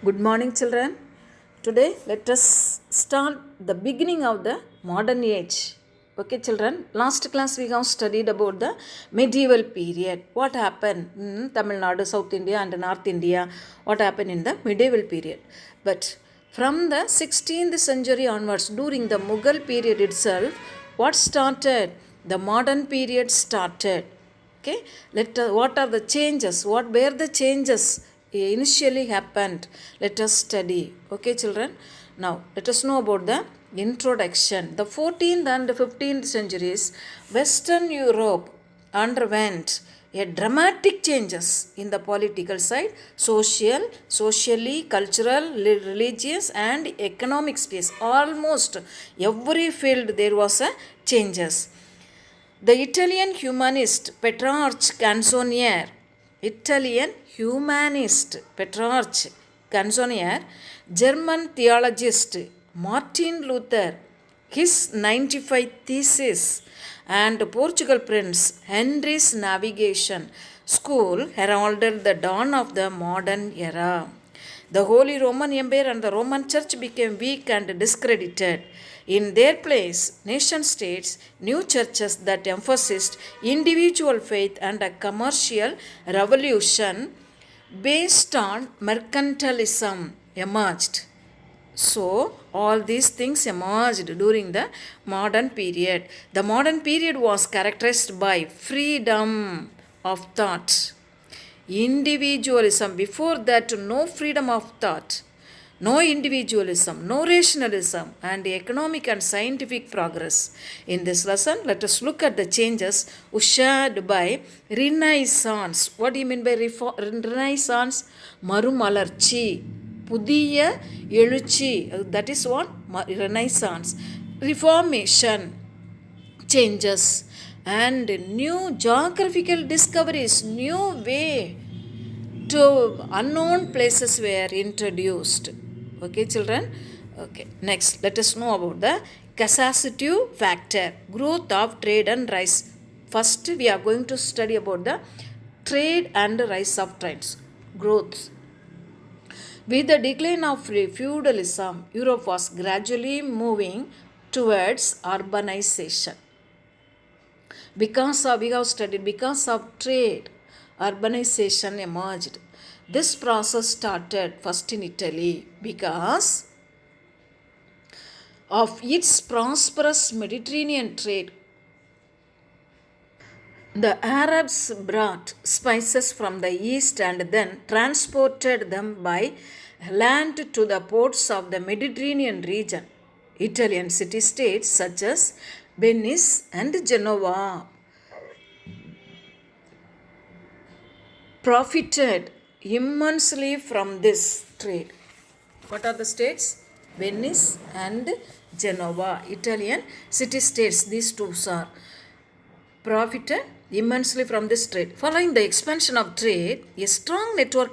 Good morning, children. Today, let us start the beginning of the modern age. Okay, children. Last class we have studied about the medieval period. What happened in Tamil Nadu, South India, and North India? What happened in the medieval period? But from the 16th century onwards, during the Mughal period itself, what started? The modern period started. Okay, what are the changes? What were the changes initially happened? Let us study. Okay, children. Now let us know about the introduction. The 14th and 15th centuries, Western Europe underwent a dramatic changes in the political side, socially, cultural, religious, and economic space. Almost every field there was a changes. The Italian humanist Petrarch Canzoniere, German theologist Martin Luther, his 95 Theses, and Portugal Prince Henry's navigation school heralded the dawn of the modern era. The Holy Roman Empire and the Roman Church became weak and discredited. In their place, nation-states, new churches that emphasized individual faith and a commercial revolution based on mercantilism emerged. So, all these things emerged during the modern period. The modern period was characterized by freedom of thought. Individualism. Before that, no freedom of thought, no individualism, no rationalism, and economic and scientific progress. In this lesson, let us look at the changes ushered by Renaissance. What do you mean by Renaissance? Marumalarchi, புதிய எழுச்சி, that is what Renaissance. Reformation, changes, and new geographical discoveries, new way to unknown places were introduced. Okay, children. Okay, next let us know about the causative factor, growth of trade and rise. First we are going to study about the trade and rise of trades, growth. With the decline of feudalism, Europe was gradually moving towards urbanization. Because of trade, urbanization emerged. This process started first in Italy because of its prosperous Mediterranean trade. The Arabs brought spices from the east and then transported them by land to the ports of the Mediterranean region. Italian city-states such as Venice and Genoa profited immensely from this trade. What are the states? Venice and Genoa, Italian city-states. These two are profited immensely from this trade. Following the expansion of trade, a strong network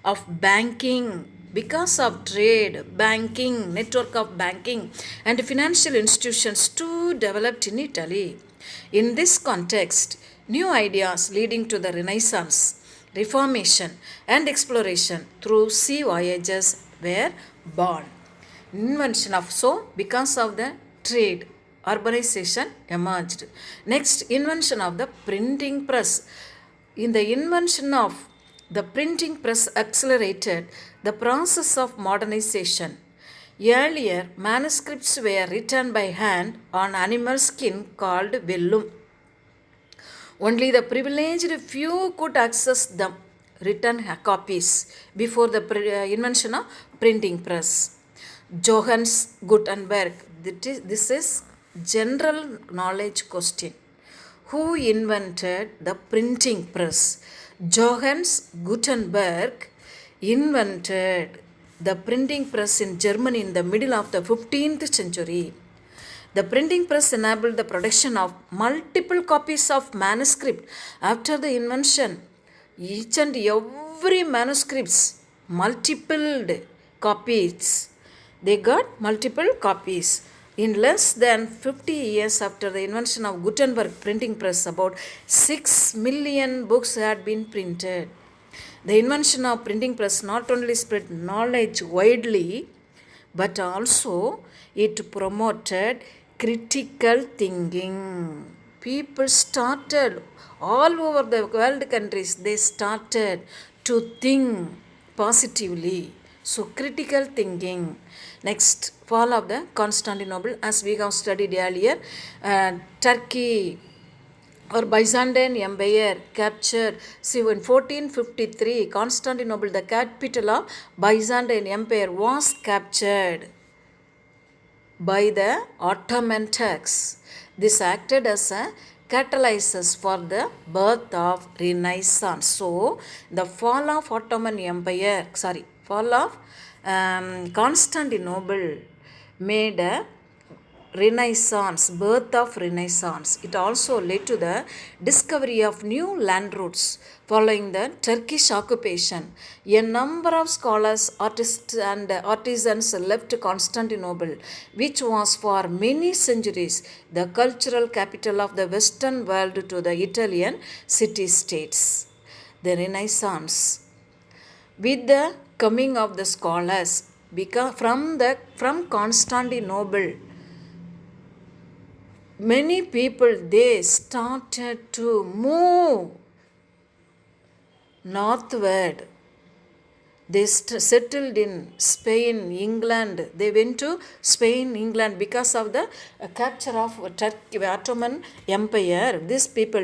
of banking, because of trade, network of banking and financial institutions too developed in Italy. In this context, new ideas leading to the Renaissance, Reformation, and exploration through sea voyages were born. Invention of because of the trade, urbanization emerged. Next, invention of the printing press. In the invention of the printing press accelerated the process of modernization. Earlier, manuscripts were written by hand on animal skin called vellum. Only the privileged few could access the written copies before the invention of printing press. Johannes Gutenberg. This is general knowledge question. Who invented the printing press? Johannes Gutenberg invented the printing press in Germany in the middle of the 15th century. The printing press enabled the production of multiple copies of manuscript. After the invention, each and every manuscripts, multiple copies. They got multiple copies. In less than 50 years after the invention of Gutenberg printing press, about 6 million books had been printed. The invention of printing press not only spread knowledge widely, but also it promoted critical thinking. People started all over the world countries, they started to think positively. So, critical thinking. Next, fall of the Constantinople, as we have studied earlier, Turkey or Byzantine Empire captured. See, in 1453, Constantinople, the capital of Byzantine Empire, was captured by the Ottoman Turks. This acted as a catalysis for the birth of Renaissance. So, the fall of Ottoman Empire, fall of Constantinople made a Renaissance, birth of Renaissance. It also led to the discovery of new land routes following the Turkish occupation. A number of scholars, artists, and artisans left Constantinople, which was for many centuries the cultural capital of the Western world, to the Italian city states. The Renaissance. With the coming of the scholars from Constantinople, many people, they started to move northward. They settled in Spain, England. They went to Spain, England because of the capture of Ottoman Empire.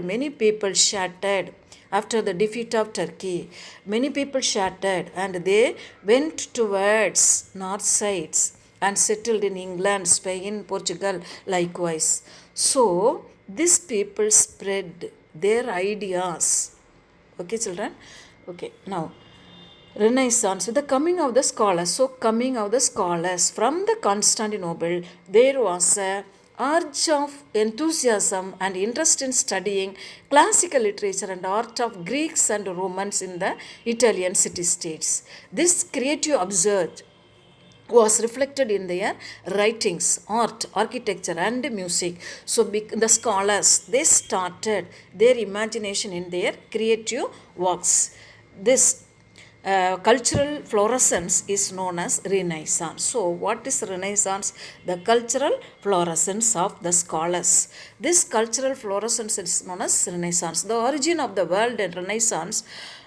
Many people shattered after the defeat of Turkey. Many people shattered and they went towards north sides and settled in England, Spain, Portugal, likewise. So, these people spread their ideas. Okay, children? Okay, now, Renaissance, with the coming of the scholars. So, coming of the scholars from the Constantinople, there was a urge of enthusiasm and interest in studying classical literature and art of Greeks and Romans in the Italian city-states. This creative upsurge was reflected in their writings, art, architecture, and music. So, the scholars, they started their imagination in their creative works. This cultural fluorescence is known as Renaissance. So, what is Renaissance? The cultural fluorescence of the scholars. This cultural fluorescence is known as Renaissance. The origin of the word in Renaissance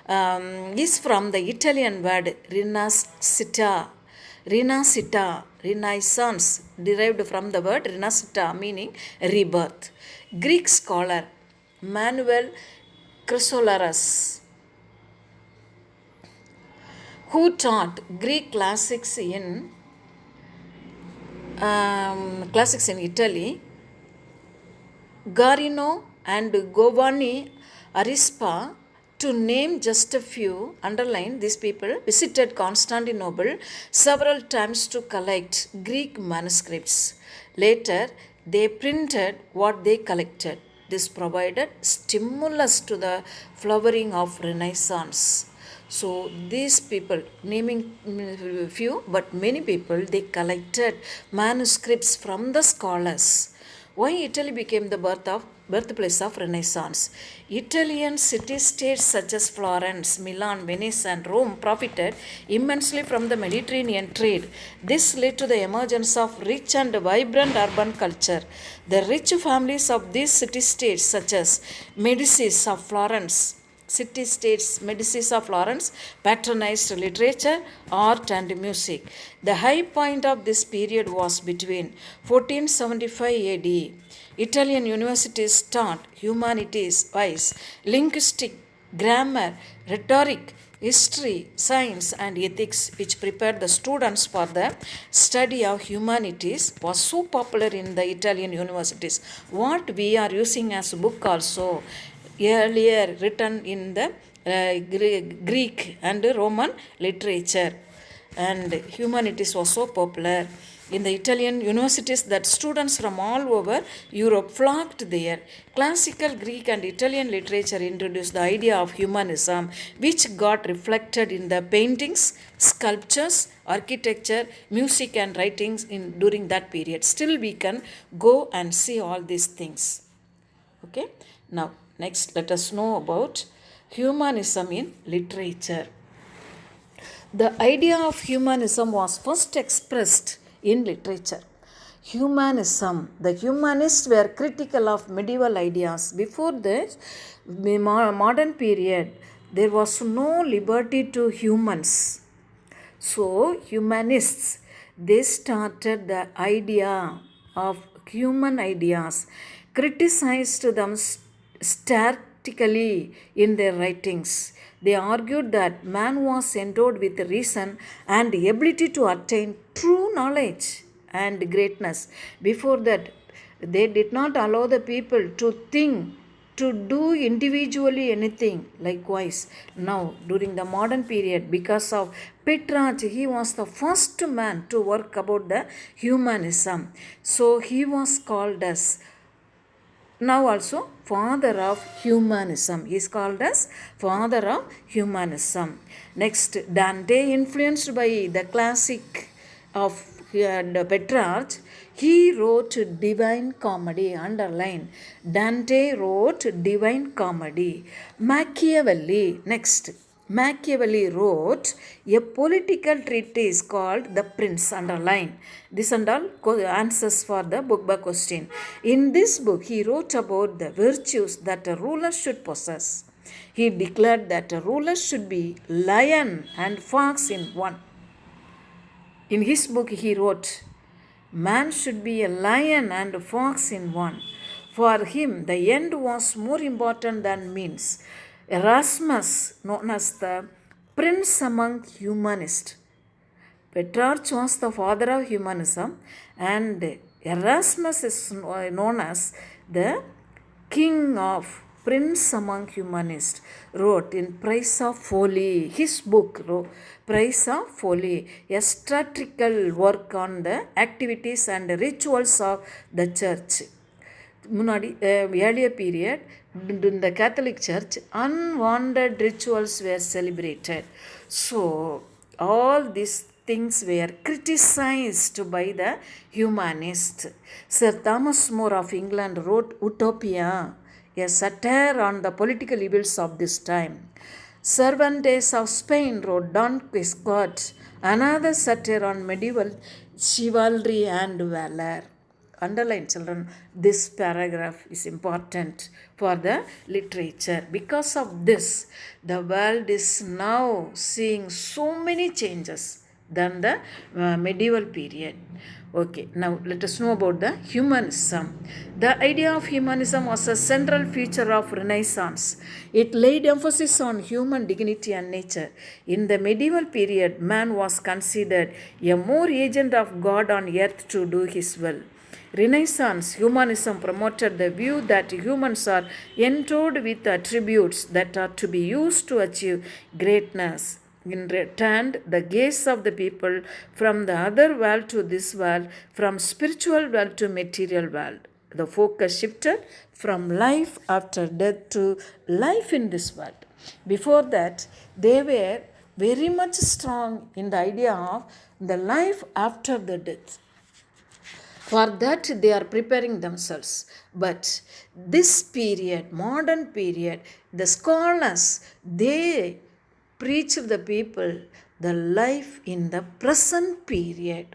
is from the Italian word rinascita. Renaissance, derived from the word renascita, meaning rebirth. Greek scholar Manuel Chrysoloras, who taught Greek classics in Italy, Garino and Giovanni Arispa, to name just a few, underline these people, visited Constantinople several times to collect Greek manuscripts. Later, they printed what they collected. This provided stimulus to the flowering of Renaissance. So these people, naming few but many people, they collected manuscripts from the scholars. Why Italy became the birthplace of Renaissance? Italian city-states such as Florence, Milan, Venice, and Rome profited immensely from the Mediterranean trade. This led to the emergence of rich and vibrant urban culture. The rich families of these city-states, such as Medicis of Florence, patronized literature, art, and music. The high point of this period was between 1475 AD. Italian universities taught humanities, wise, linguistic, grammar, rhetoric, history, science, and ethics, which prepared the students for the study of humanities, was so popular in the Italian universities. What we are using as a book also, earlier written in the Greek and Roman literature, and humanities was so popular in the Italian universities that students from all over Europe flocked there. Classical Greek and Italian literature introduced the idea of humanism, which got reflected in the paintings, sculptures, architecture, music, and writings during that period. Still, we can go and see all these things. Okay, now next let us know about Humanism in literature. The idea of humanism was first expressed in literature. Humanism, the humanists were critical of medieval ideas. Before this modern period, there was no liberty to humans. So, humanists, they started the idea of human ideas, criticized them statically in their writings. They argued that man was endowed with reason and ability to attain true knowledge and greatness. Before that, they did not allow the people to think, to do individually anything. Likewise, now during the modern period, because of Petrarch, he was the first man to work about the humanism. So he was called as now also father of humanism. He is called as father of humanism. Next, Dante, influenced by the classic of Petrarch, he wrote Divine Comedy. Underline, Dante wrote Divine Comedy. Machiavelli, next, Machiavelli wrote a political treatise called The Prince. Underline. This and all answers for the book by question. In this book, he wrote about the virtues that a ruler should possess. He declared that a ruler should be lion and fox in one. In his book, he wrote, man should be a lion and a fox in one. For him, the end was more important than means. Erasmus, known as the prince among humanists. Petrarch was the father of humanism, and Erasmus is known as the king of prince among humanists, wrote in Praise of Folly. His book, Praise of Folly, a satirical work on the activities and rituals of the church. முன்னாடி earlier period, in the Catholic Church, unwanted rituals were celebrated. So, all these things were criticized by the humanists. Sir Thomas More of England wrote Utopia, a satire on the political evils of this time. Cervantes of Spain wrote Don Quixote, another satire on medieval chivalry and valor. Underline, children, this paragraph is important for the literature. Because of this, the world is now seeing so many changes than the medieval period. Okay, now let us know about the humanism. The idea of humanism was a central feature of Renaissance. It laid emphasis on human dignity and nature. In the medieval period, man was considered a more agent of God on earth to do his will. Renaissance humanism promoted the view that humans are endowed with attributes that are to be used to achieve greatness. In turned the gaze of the people from the other world to this world, from spiritual world to material world. The focus shifted from life after death to life in this world. Before that, they were very much strong in the idea of the life after the death. For that, they are preparing themselves. But this period, modern period, the scholars, they preach the people the life in the present period.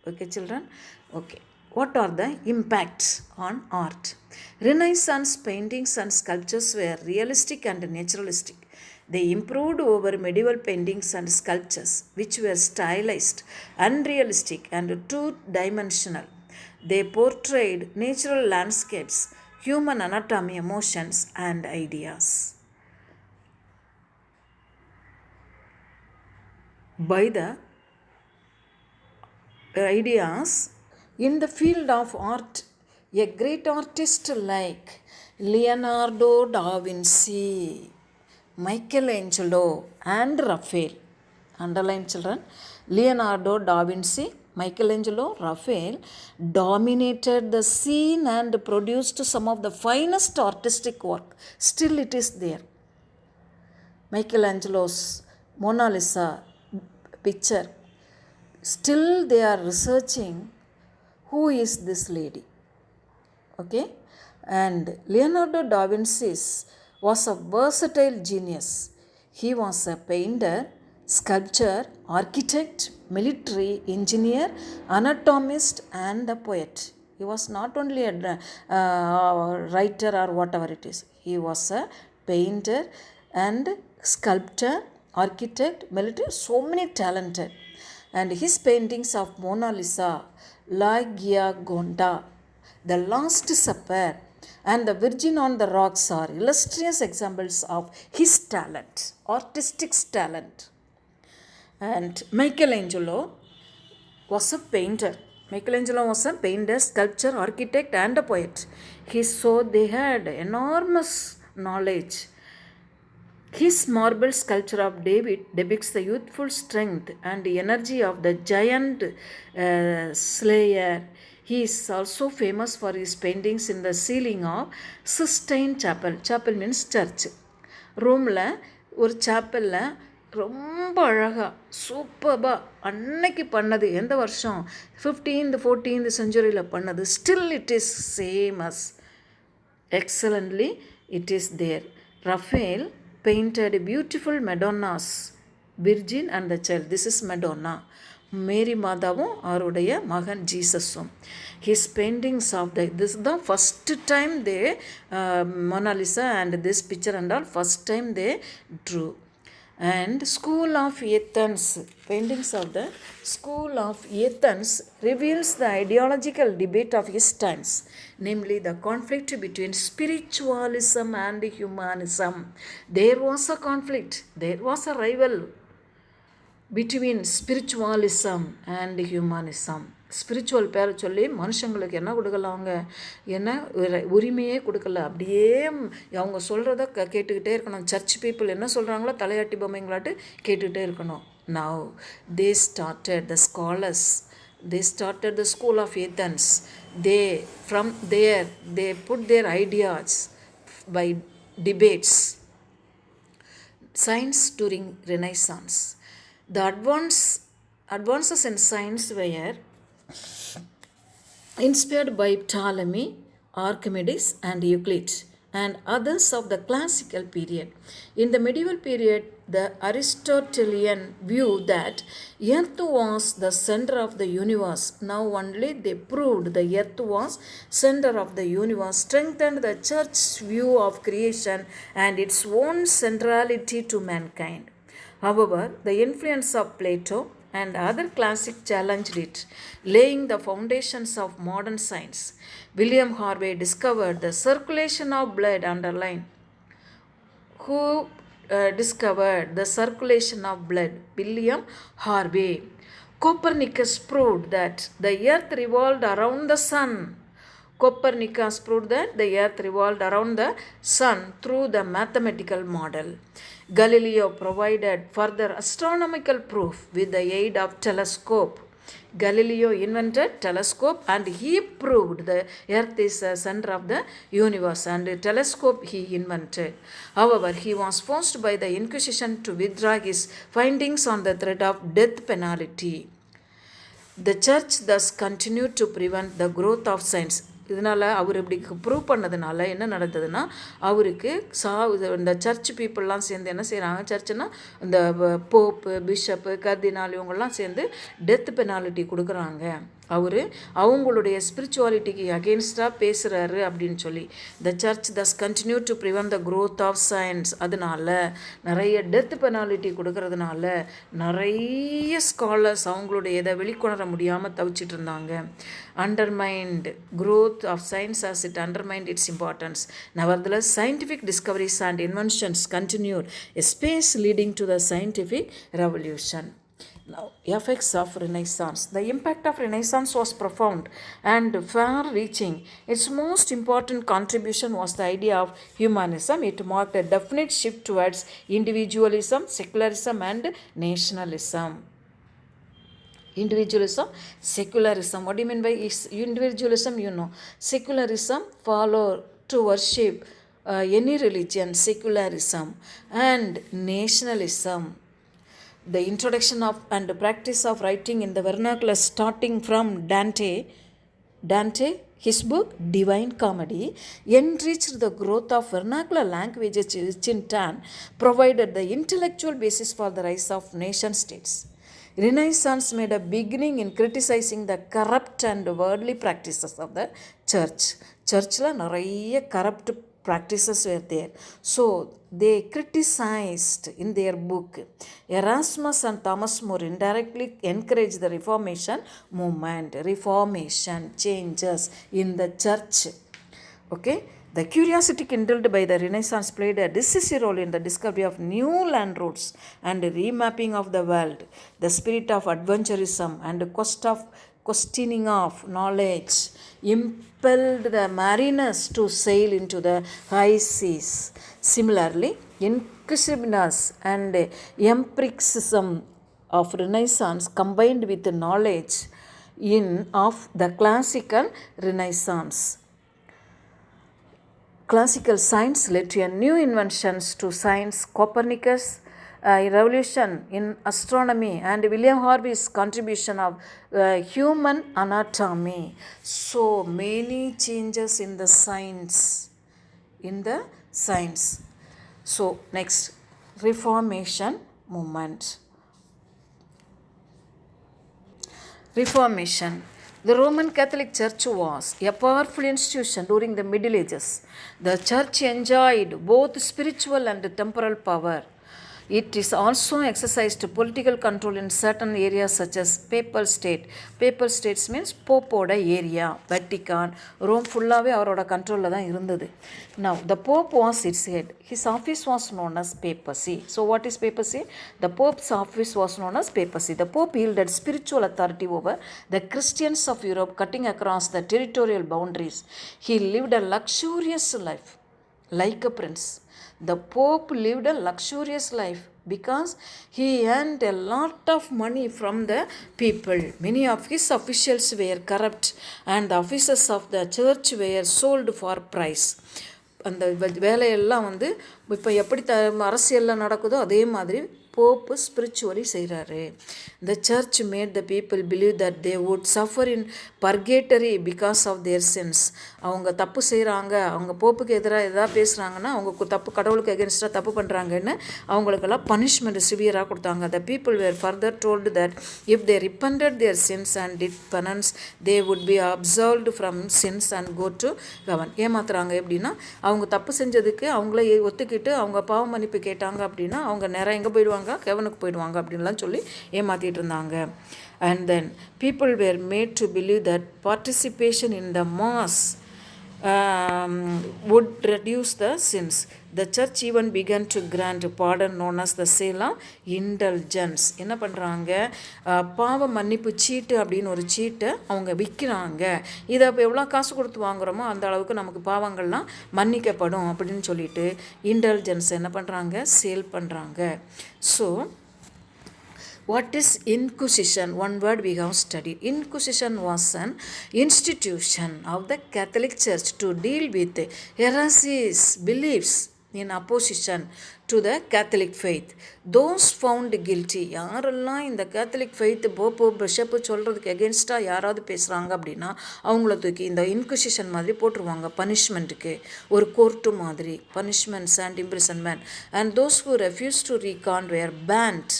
Okay, children? Okay. What are the impacts on art? Renaissance paintings and sculptures were realistic and naturalistic. They improved over medieval paintings and sculptures, which were stylized, unrealistic, and two-dimensional. They portrayed natural landscapes, human anatomy, emotions, and ideas. By the ideas in the field of art, a great artist like Leonardo Da Vinci, Michelangelo, and Raphael. Underline, children. Leonardo Da Vinci, Michelangelo, Raphael dominated the scene and produced some of the finest artistic work. Still it is there. Michelangelo's Mona Lisa picture, still they are researching who is this lady. Okay, and Leonardo da Vinci's was a versatile genius. He was a painter, sculptor, architect, military engineer, anatomist, and a poet. He was not only a writer or whatever it is. He was a painter and sculptor, architect, military, so many talented. And his paintings of Mona Lisa, La Gioconda, The Last Supper, and The Virgin on the Rocks are illustrious examples of his talent, artistic talent. And Michelangelo was a painter. Michelangelo was a painter, sculptor, architect, and a poet. They had enormous knowledge. His marble sculpture of David depicts the youthful strength and energy of the giant slayer. He is also famous for his paintings in the ceiling of Sistine Chapel. Chapel means church. ரூமில் ஒரு சாப்பலில் ரொம்ப அழகாக சூப்பராக அன்னைக்கு பண்ணது, எந்த வருஷம் 15th 14th centuryயில் பண்ணது, still it is same. Excellently it is there. Raphael painted beautiful Madonnas, Virgin and the Child. This is Madonna. மேரி மாதாவும் அவருடைய மகன் ஜீசஸும். ஹிஸ் பெயிண்டிங்ஸ் ஆஃப் this தான் first time they Mona Lisa and this picture and all first time they true. And School of Athens, paintings of the School of Athens reveals the ideological debate of his times, namely the conflict between spiritualism and humanism. There was a conflict, there was a rival between spiritualism and humanism. Spiritual பேரை சொல்லி மனுஷங்களுக்கு என்ன கொடுக்கல, அவங்க என்ன உரிமையே கொடுக்கல. அப்படியே அவங்க சொல்கிறத கேட்டுக்கிட்டே இருக்கணும். சர்ச் பீப்புள் என்ன சொல்கிறாங்களோ தலையாட்டி பொம்மைங்களாட்டு கேட்டுக்கிட்டே இருக்கணும். Now they started the scholars, they started the School of Athens. From there they put their ideas by debates. Science during Renaissance. The advances in science were inspired by Ptolemy, Archimedes, and Euclid, and others of the classical period. In the medieval period, the Aristotelian view that earth was the center of the universe. Now only they proved the earth was center of the universe, strengthened the church's view of creation and its own centrality to mankind. However, the influence of Plato and other classics challenged it, laying the foundations of modern science. William Harvey discovered the circulation of blood underline. Who discovered the circulation of blood? William Harvey. Copernicus proved that the earth revolved around the sun. Copernicus proved that the earth revolved around the sun through the mathematical model. Galileo provided further astronomical proof with the aid of telescope. Galileo invented telescope and he proved the earth is the center of the universe, and the telescope he invented. However, he was forced by the Inquisition to withdraw his findings on the threat of death penalty. The church thus continued to prevent the growth of science. இதனால் அவர் இப்படி prove பண்ணதுனால என்ன நடந்ததுன்னா, அவருக்கு இந்த search பீப்புளெலாம் சேர்ந்து என்ன செய்கிறாங்க, சர்ச்சுன்னா இந்த போப்பு, பிஷப்பு, கர்தினால் இவங்கெல்லாம் சேர்ந்து டெத் பெனாலிட்டி கொடுக்குறாங்க. அவங்களுடைய ஸ்பிரிச்சுவாலிட்டிக்கு அகெயின்ஸ்டாக பேசுகிறாரு அப்படின்னு சொல்லி. The church thus continue to prevent the growth of science. அதனால் நிறைய டெத் பெனாலிட்டி கொடுக்கறதுனால நிறைய ஸ்காலர்ஸ் அவங்களுடைய இதை வெளிக்கொணர முடியாமல் தவிச்சிட்டு இருந்தாங்க. Undermined growth of science as it undermined its importance. Nevertheless, scientific discoveries and inventions continued, a space leading to the scientific revolution. Now, effects of Renaissance. The impact of Renaissance was profound and far-reaching. Its most important contribution was the idea of humanism. It marked a definite shift towards individualism, secularism, and nationalism. Individualism, secularism. What do you mean by individualism? Secularism, follow to worship any religion, secularism, and nationalism. The introduction of and practice of writing in the vernacular starting from Dante Dante, his book Divine Comedy, enriched the growth of vernacular languages which in turn provided the intellectual basis for the rise of nation states. Renaissance made a beginning in criticizing the corrupt and worldly practices of the church. Churchla நிறைய corrupt practices were there. So they criticized in their book. Erasmus and Thomas More indirectly encouraged the Reformation movement. Reformation changes in the church. Okay. The curiosity kindled by the Renaissance played a decisive role in the discovery of new land routes and remapping of the world. The spirit of adventurism and questioning of knowledge impelled the mariners to sail into the high seas. Similarly, inquisitiveness and empiricism of Renaissance combined with the knowledge of the classical Renaissance. Classical science led to new inventions to science. Copernicus' revolution in astronomy and William Harvey's contribution of human anatomy. So many changes in the science. So next, Reformation movement. Reformation. The Roman Catholic Church was a powerful institution during the Middle Ages. The Church enjoyed both spiritual and temporal power. It is also exercised political control in certain areas such as papal state. Papal states means Pope-oda area, Vatican, Rome fullave avaroda control தான் இருந்தது. Now the Pope was its head. His office was known as papacy. So what is papacy? The Pope's office was known as papacy. The Pope wielded spiritual authority over the Christians of Europe, cutting across the territorial boundaries. He lived a luxurious life like a prince. The Pope lived a luxurious life because he earned a lot of money from the people. Many of his officials were corrupt and the officers of the church were sold for price. அந்த வேலையெல்லாம் இப்போ எப்படி அரசியலில் நடக்குதோ அதே மாதிரி pope spiritually செய்கிறாரு. The church made the people believe that they would suffer in purgatory because of their sins. அவங்க தப்பு செய்கிறாங்க, அவங்க போப்புக்கு எதிராக எதாவது பேசுகிறாங்கன்னா அவங்க தப்பு கடவுளுக்கு எகென்ஸ்டாக தப்பு பண்ணுறாங்கன்னு அவங்களுக்கெல்லாம் பனிஷ்மெண்ட் சிவியராக கொடுத்தாங்க. The people were further told that if they repented their sins and did penance, they would be absolved from sins and go to heaven. ஏமாத்துறாங்க எப்படின்னா, அவங்க தப்பு செஞ்சதுக்கு அவங்கள ஒத்துக்கிட்டு அவங்க பாவ மன்னிப்பு கேட்டாங்க அப்படின்னா அவங்க நேரம் எங்கே போயிடுவாங்க, ஹெவனுக்கு போயிடுவாங்க அப்படின்லாம் சொல்லி ஏமாற்றிட்டு இருந்தாங்க. And then people were made to believe that participation in the mass would reduce the sins. The church even began to grant pardon known as the sale of indulgence. என்ன பண்ணுறாங்க, பாவ மன்னிப்பு சீட்டு அப்படின்னு ஒரு சீட்டை அவங்க விற்கிறாங்க. இதை அப்போ எவ்வளோ காசு கொடுத்து வாங்குகிறோமோ அந்த அளவுக்கு நமக்கு பாவங்கள்லாம் மன்னிக்கப்படும் அப்படின்னு சொல்லிட்டு இன்டெலிஜென்ஸ் என்ன பண்ணுறாங்க, சேல் பண்ணுறாங்க. So what is Inquisition? One word we have studied. Inquisition was an institution of the Catholic Church to deal with heresies, beliefs in opposition to the Catholic faith. Those found guilty, யாரெல்லாம் இந்த Catholic faith போப்போ bishop சொல்கிறதுக்கு எகென்ஸ்டாக யாராவது பேசுகிறாங்க அப்படின்னா அவங்கள தூக்கி இந்த இன்குசிஷன் மாதிரி போட்டுருவாங்க. பனிஷ்மெண்ட்டுக்கு ஒரு கோர்ட்டு மாதிரி punishments and imprisonment. And those who refuse to recant were burnt.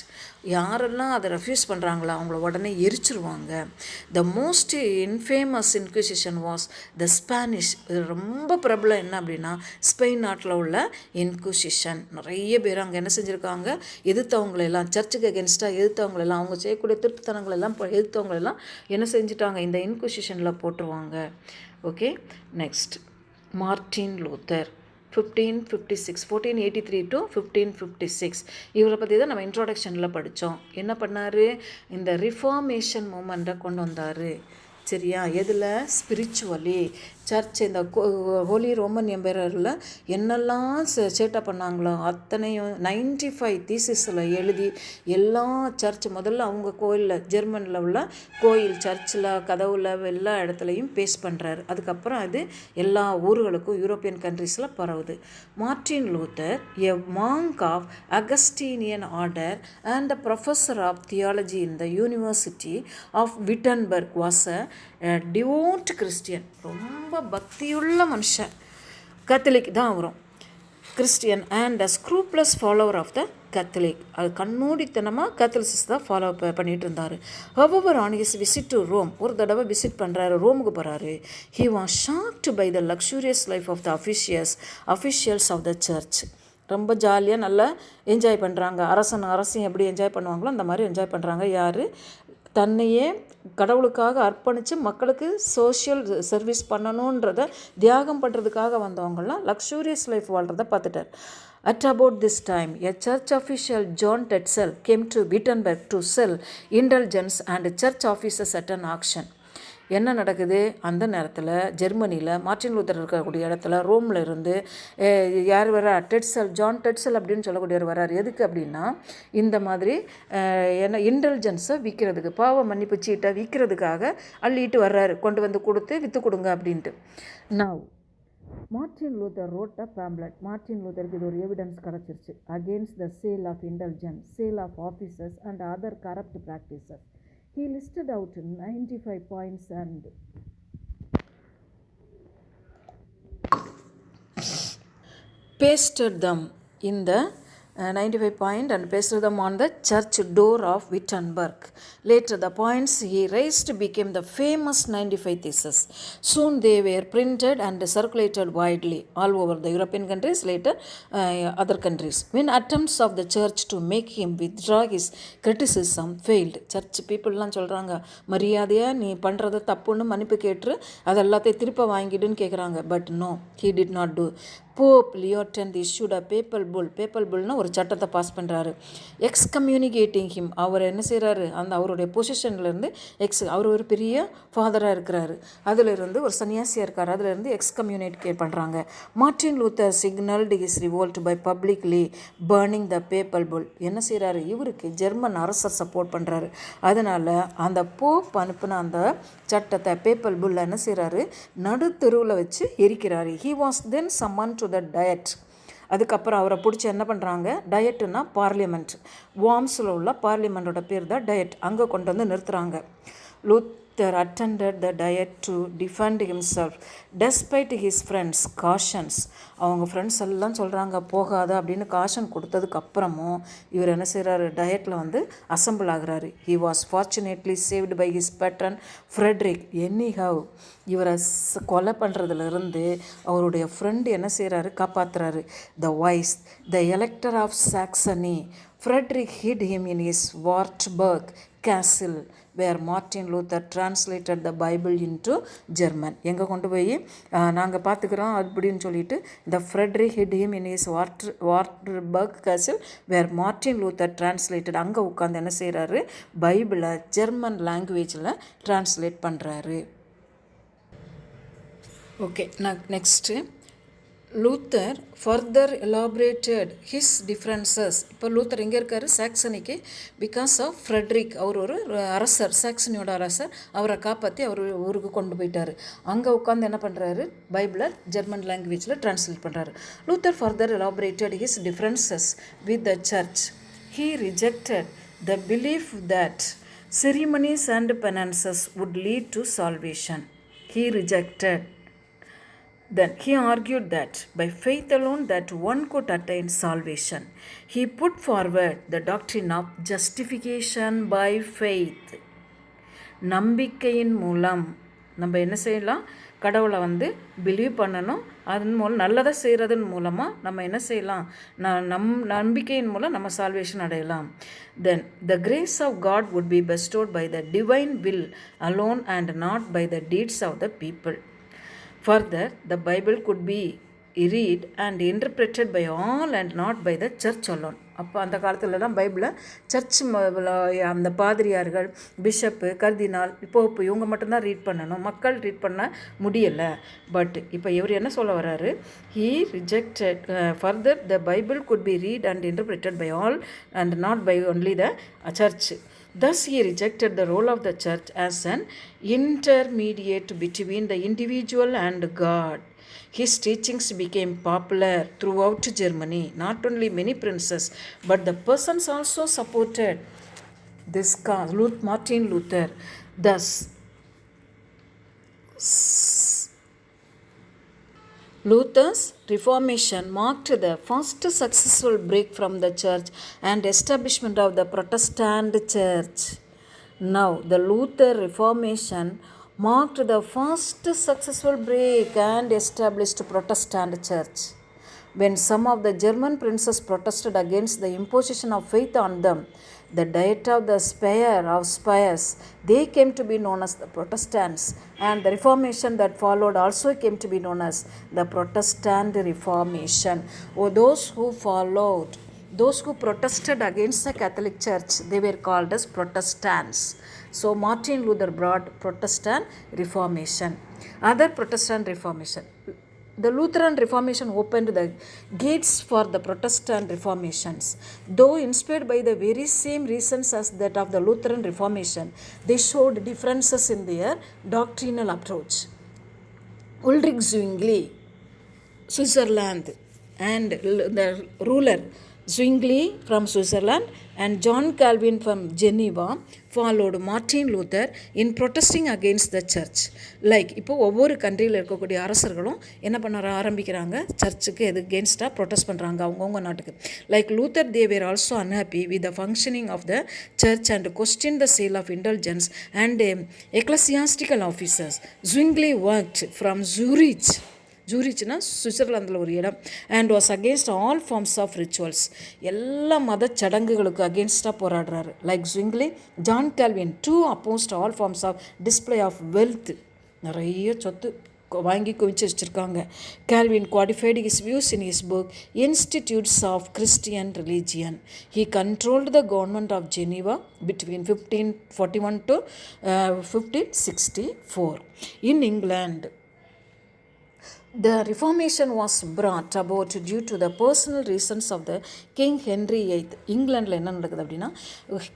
யாரெல்லாம் அதை ரெஃப்யூஸ் பண்ணுறாங்களோ அவங்கள உடனே எரிச்சிருவாங்க. The most infamous inquisition was the Spanish. ரொம்ப பிரபலம் என்ன அப்படின்னா ஸ்பெயின் நாட்டில் உள்ள இன்குசிஷன். நிறைய பேர் அங்கே என்ன செஞ்சுருக்காங்க, எதிர்த்தவங்களெல்லாம் சர்ச்சுக்கு அகென்ஸ்டாக எதிர்த்தவங்களெல்லாம் அவங்க செய்யக்கூடிய திருட்டுத்தனங்களெல்லாம் எதிர்த்தவங்களெல்லாம் என்ன செஞ்சுட்டாங்க, இந்த இன்குசிஷனில் போட்டுருவாங்க. Okay, next Martin Luther 1483 to 1556. இவரை பற்றி தான் நம்ம இன்ட்ரோடக்ஷனில் படித்தோம். என்ன பண்ணார், இந்த ரிஃபார்மேஷன் மூமெண்ட்டை கொண்டு வந்தார். சரியா, எதில், ஸ்பிரிச்சுவலி. சர்ச் இந்த ஹோலி ரோமன் எம்பரரில் என்னெல்லாம் சேட்டை பண்ணாங்களோ அத்தனையும் 95 தீசிஸில் எழுதி எல்லா சர்ச் முதல்ல அவங்க கோயிலில் ஜெர்மனில் உள்ள கோயில் சர்ச்சில் கதவுல எல்லா இடத்துலையும் பேஸ்ட் பண்ணுறாரு. அதுக்கப்புறம் அது எல்லா ஊர்களுக்கும் யூரோப்பியன் கண்ட்ரீஸில் பரவுது. Martin Luther, a monk of Augustinian order and a professor of theology in the university of Wittenberg was a devout Christian. ரொம்ப பக்தியுள்ள மனுஷன். கத்தலிக் தான் வரும். Christian and a scrupulous follower of the Catholic. அது கண்ணூடித்தனமாக Catholicism தான் follow பண்ணிட்டு இருந்தார். However on his visit to Rome, ஒரு தடவை விசிட் பண்ணுறாரு, ரோமுக்கு போகிறாரு. He was shocked by the luxurious life of the officials of the church. ரொம்ப ஜாலியாக நல்லா என்ஜாய் பண்ணுறாங்க. அரசையும் எப்படி என்ஜாய் பண்ணுவாங்களோ அந்த மாதிரி என்ஜாய் பண்ணுறாங்க. யார் தன்னையே கடவுளுக்காக அர்ப்பணித்து மக்களுக்கு சோஷியல் சர்வீஸ் பண்ணணுன்றத தியாகம் பண்ணுறதுக்காக வந்தவங்களாம் லக்ஸூரியஸ் லைஃப் வாழ்கிறத பார்த்துட்டார். At about this time, a church official, John Tetzel, came to Wittenberg to sell indulgence and church offices at an auction. என்ன நடக்குது அந்த நேரத்தில் ஜெர்மனியில் மார்ட்டின் லூத்தர் இருக்கக்கூடிய இடத்துல ரோமில் இருந்து யார் வரா, ஜான் டெட்சல் அப்படின்னு சொல்லக்கூடியவர் வரார். எதுக்கு அப்படின்னா இந்த மாதிரி என்ன இன்டெலிஜென்ஸை விற்கிறதுக்கு, பாவ மன்னிப்பு சீட்டை விற்கிறதுக்காக அள்ளிட்டு வர்றாரு. கொண்டு வந்து கொடுத்து விற்று கொடுங்க அப்படின்ட்டு. Now Martin Luther wrote a pamphlet. Martin லூத்தருக்கு இது ஒரு எவிடன்ஸ் கிடச்சிருச்சு. Against the sale of indulgences, sale of officers and other corrupt practices. He listed out 95 points and pasted them in the 95 point and pasted them on the church door of Wittenberg. Later the points he raised became the famous 95 theses. Soon they were printed and circulated widely all over the European countries, later other countries. When attempts of the church to make him withdraw his criticism failed, church people எல்லாம் சொல்கிறாங்க, மரியாதையாக நீ பண்ணுறது தப்புன்னு மன்னிப்பு கேட்டு அது எல்லாத்தையும் திருப்ப வாங்கிடுன்னு கேட்குறாங்க. But no, he did not do. Pope Leo X issued a papal bull. Papal புல்னா ஒரு சட்டத்தை பாஸ் பண்ணுறாரு. எக்ஸ்கம்யூனிகேட்டிங் ஹிம், அவர் என்ன செய்கிறாரு, அந்த அவருடைய பொசிஷன்லேருந்து அவர் ஒரு பெரிய ஃபாதராக இருக்கிறாரு, அதிலிருந்து ஒரு சன்னியாசியாக இருக்கார், அதிலிருந்து எக்ஸ்கம்யூனிகேட் பண்ணுறாங்க. Martin Luther signalled his revolt by publicly burning the papal bull. என்ன செய்கிறாரு, இவருக்கு ஜெர்மன் அரசர் சப்போர்ட் பண்ணுறாரு. அதனால் அந்த போப் அனுப்பின அந்த சட்டத்தை பேப்பல் புல்ல என்ன செய்கிறாரு, நடு தெருவில் வச்சு எரிக்கிறாரு. He was then summon to the Diet. அதுக்கப்புறம் அவரை பிடிச்சி என்ன பண்ணுறாங்க, டயட்டுன்னா பார்லிமெண்ட், வார்ம்ஸில் உள்ள பார்லிமெண்ட்டோட பேர் தான் டயட், அங்கே கொண்டு வந்து நிறுத்துகிறாங்க. Luther attended the diet to defend himself despite his friends' cautions. அவங்க ஃப்ரெண்ட்ஸ் எல்லாம் சொல்கிறாங்க போகாத அப்படின்னு காஷன் கொடுத்ததுக்கு அப்புறமும் இவர் என்ன செய்கிறாரு, டயட்டில் வந்து அசம்பிள் ஆகிறாரு. He was fortunately saved by his patron Frederick. Anyhow, இவரை கொலை பண்ணுறதுலேருந்து அவருடைய ஃப்ரெண்டு என்ன செய்கிறாரு, காப்பாற்றுறாரு. The wise, the elector of Saxony, Frederick hid him in his Wartburg castle where Martin Luther translated the Bible into German. எங்கே கொண்டு போய் நாங்கள் பார்த்துக்கிறோம் அப்படின்னு சொல்லிட்டு the Frederick hid him in his Wartburg castle where Martin Luther translated, அங்கே உட்காந்து என்ன செய்கிறாரு, பைபிளை ஜெர்மன் லாங்குவேஜில் டிரான்ஸ்லேட் பண்ணுறாரு. Okay, next Luther further elaborated his differences. இப்போ லூத்தர் எங்கே இருக்கார், சாக்சனிக்கு. பிகாஸ் ஆஃப் ஃப்ரெட்ரிக், அவர் ஒரு அரசர், சாக்சனியோட அரசர், அவரை காப்பாற்றி அவர் ஊருக்கு கொண்டு போயிட்டார். அங்கே உட்காந்து என்ன பண்ணுறாரு, பைபிளை ஜெர்மன் லாங்குவேஜில் டிரான்ஸ்லேட் பண்ணுறாரு. Luther further elaborated his differences with the church. He rejected the belief that ceremonies and penances would lead to salvation. He rejected. Then he argued that by faith alone that one could attain salvation. He put forward the doctrine of justification by faith. நம்பிக்கையின் மூலம் நம்ம என்ன செய்யலாம், கடவுளை வந்து believe பண்ணணும், அதன் மூலம் நல்லதை செய்கிறதன் மூலமாக நம்ம என்ன செய்யலாம், நம்பிக்கையின் மூலம் நம்ம சால்வேஷன் அடையலாம். Then the grace of God would be bestowed by the divine will alone and not by the deeds of the people. Further, the Bible could be read and interpreted by all and not by the church alone. அப்போ அந்த காலத்துலலாம் பைபிளை search அந்த பாதிரியார்கள், bishop, கர்தினால், pope இவங்க மட்டும்தான் read பண்ணணும், மக்கள் read பண்ண முடியலை. பட் இப்போ இவர் என்ன சொல்ல வர்றாரு, he rejected further the Bible could be read and interpreted by all and not by only the church. Thus he rejected the role of the church as an intermediate between the individual and God. His teachings became popular throughout Germany. Not only many princes, but the persons also supported this cause. Martin Luther. Thus, Luther's Reformation marked the first successful break from the church and establishment of the Protestant church. Now, the Luther Reformation marked the first successful break and established Protestant church. When some of the German princes protested against the imposition of faith on them, the Diet of the Spears, they came to be known as the Protestants, and the Reformation that followed also came to be known as the Protestant Reformation. Those who protested against the Catholic Church, they were called as Protestants. So Martin Luther brought Protestant Reformation. Other Protestant Reformation. The Lutheran Reformation opened the gates for the Protestant Reformations. Though inspired by the very same reasons as that of the Lutheran Reformation, they showed differences in their doctrinal approach. Ulrich Zwingli, Switzerland, and the ruler Zwingli from Switzerland and John Calvin from Geneva followed Martin Luther in protesting against the church. Like இப்போ ஒவ்வொரு கண்ட்ரியில் இருக்கக்கூடிய அரசர்களும் என்ன பண்ண ஆரம்பிக்கிறாங்க, சர்ச்சுக்கு எகென்ஸ்டாக protest பண்ணுறாங்க அவங்கவுங்க நாட்டுக்கு. Like Luther, they were also unhappy with the functioning of the church and questioned the sale of indulgence and ecclesiastical officers. Zwingli worked from ஜூரிச்னா சுவிட்சர்லாந்தில் ஒரு இடம், and was against all forms of rituals, எல்லா மத சடங்குகளுக்கு அகேன்ஸ்டாக போராடுறாரு. Like Zwingli, John Calvin too opposed all forms of display of wealth, நிறைய சொத்து வாங்கி குவிச்சு வச்சுருக்காங்க. Calvin codified his views in his book Institutes of Christian Religion. He controlled the government of Geneva between 1541 to 1564. In England, the Reformation was brought about due to the personal reasons of the King Henry VIII. இங்கிலாண்டில் என்ன நடக்குது அப்படின்னா,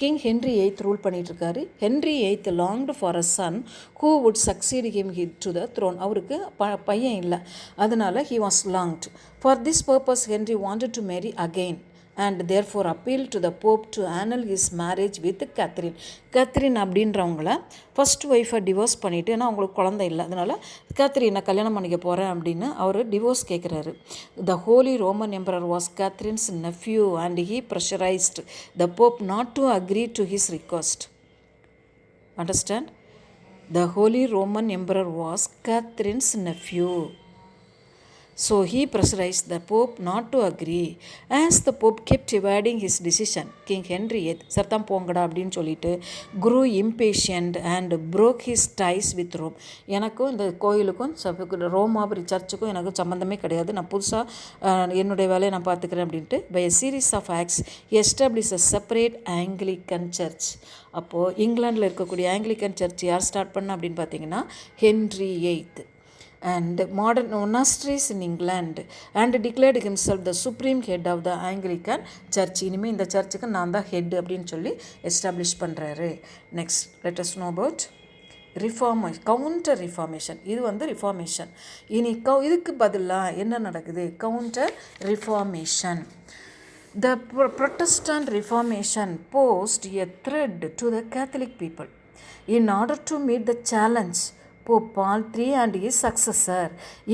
King Henry eight rule பண்ணிகிட்ருக்காரு. Henry eight longed for a son who would succeed him to the throne. அவருக்கு பையன் இல்லை, அதனால் he was longed. For this purpose, Henry wanted to marry again and therefore appealed to the Pope to annul his marriage with Catherine. Catherine அப்படின்றவங்கள first ஒய்ஃபை divorce பண்ணிவிட்டு, ஏன்னா அவங்களுக்கு குழந்தை இல்லை, அதனால் கேத்ரினை கல்யாணம் பண்ணிக்க போகிறேன் அப்படின்னு அவர் டிவோர்ஸ் கேட்குறாரு. The Holy Roman Emperor was Catherine's nephew and he pressurised the Pope not to agree to his request. Understand? The Holy Roman Emperor was Catherine's nephew. So he pressurized the Pope not to agree. As the Pope kept evading his decision, King Henry VIII சர்த்தம் போங்கடா அப்படின்னு சொல்லிட்டு grew impatient and broke his ties with Rome. எனக்கும் இந்த கோயிலுக்கும் ரோமாபுரி சர்ச்சுக்கும் எனக்கு சம்மந்தமே கிடையாது, நான் புதுசாக என்னுடைய வேலையை நான் பார்த்துக்கிறேன் அப்படின்ட்டு by a series of acts he established a separate Anglican church. அப்போது இங்கிலாண்டில் இருக்கக்கூடிய ஆங்கிலிக்கன் சர்ச் யார் ஸ்டார்ட் பண்ண அப்படின்னு பார்த்தீங்கன்னா Henry eighth. And modern monasteries in England and declared himself the supreme head of the Anglican Church. இனிமேல் இந்த சர்ச்சுக்கு நான் தான் ஹெட் அப்படின்னு சொல்லி எஸ்டாப்ளிஷ் பண்ணுறாரு. Next let us know about counter reformation. இது வந்து ரிஃபார்மேஷன். இனி இதுக்கு பதிலாக என்ன நடக்குது? Counter reformation. The Protestant Reformation posed a threat to the Catholic people. In order to meet the challenge, Pope Paul III and his successor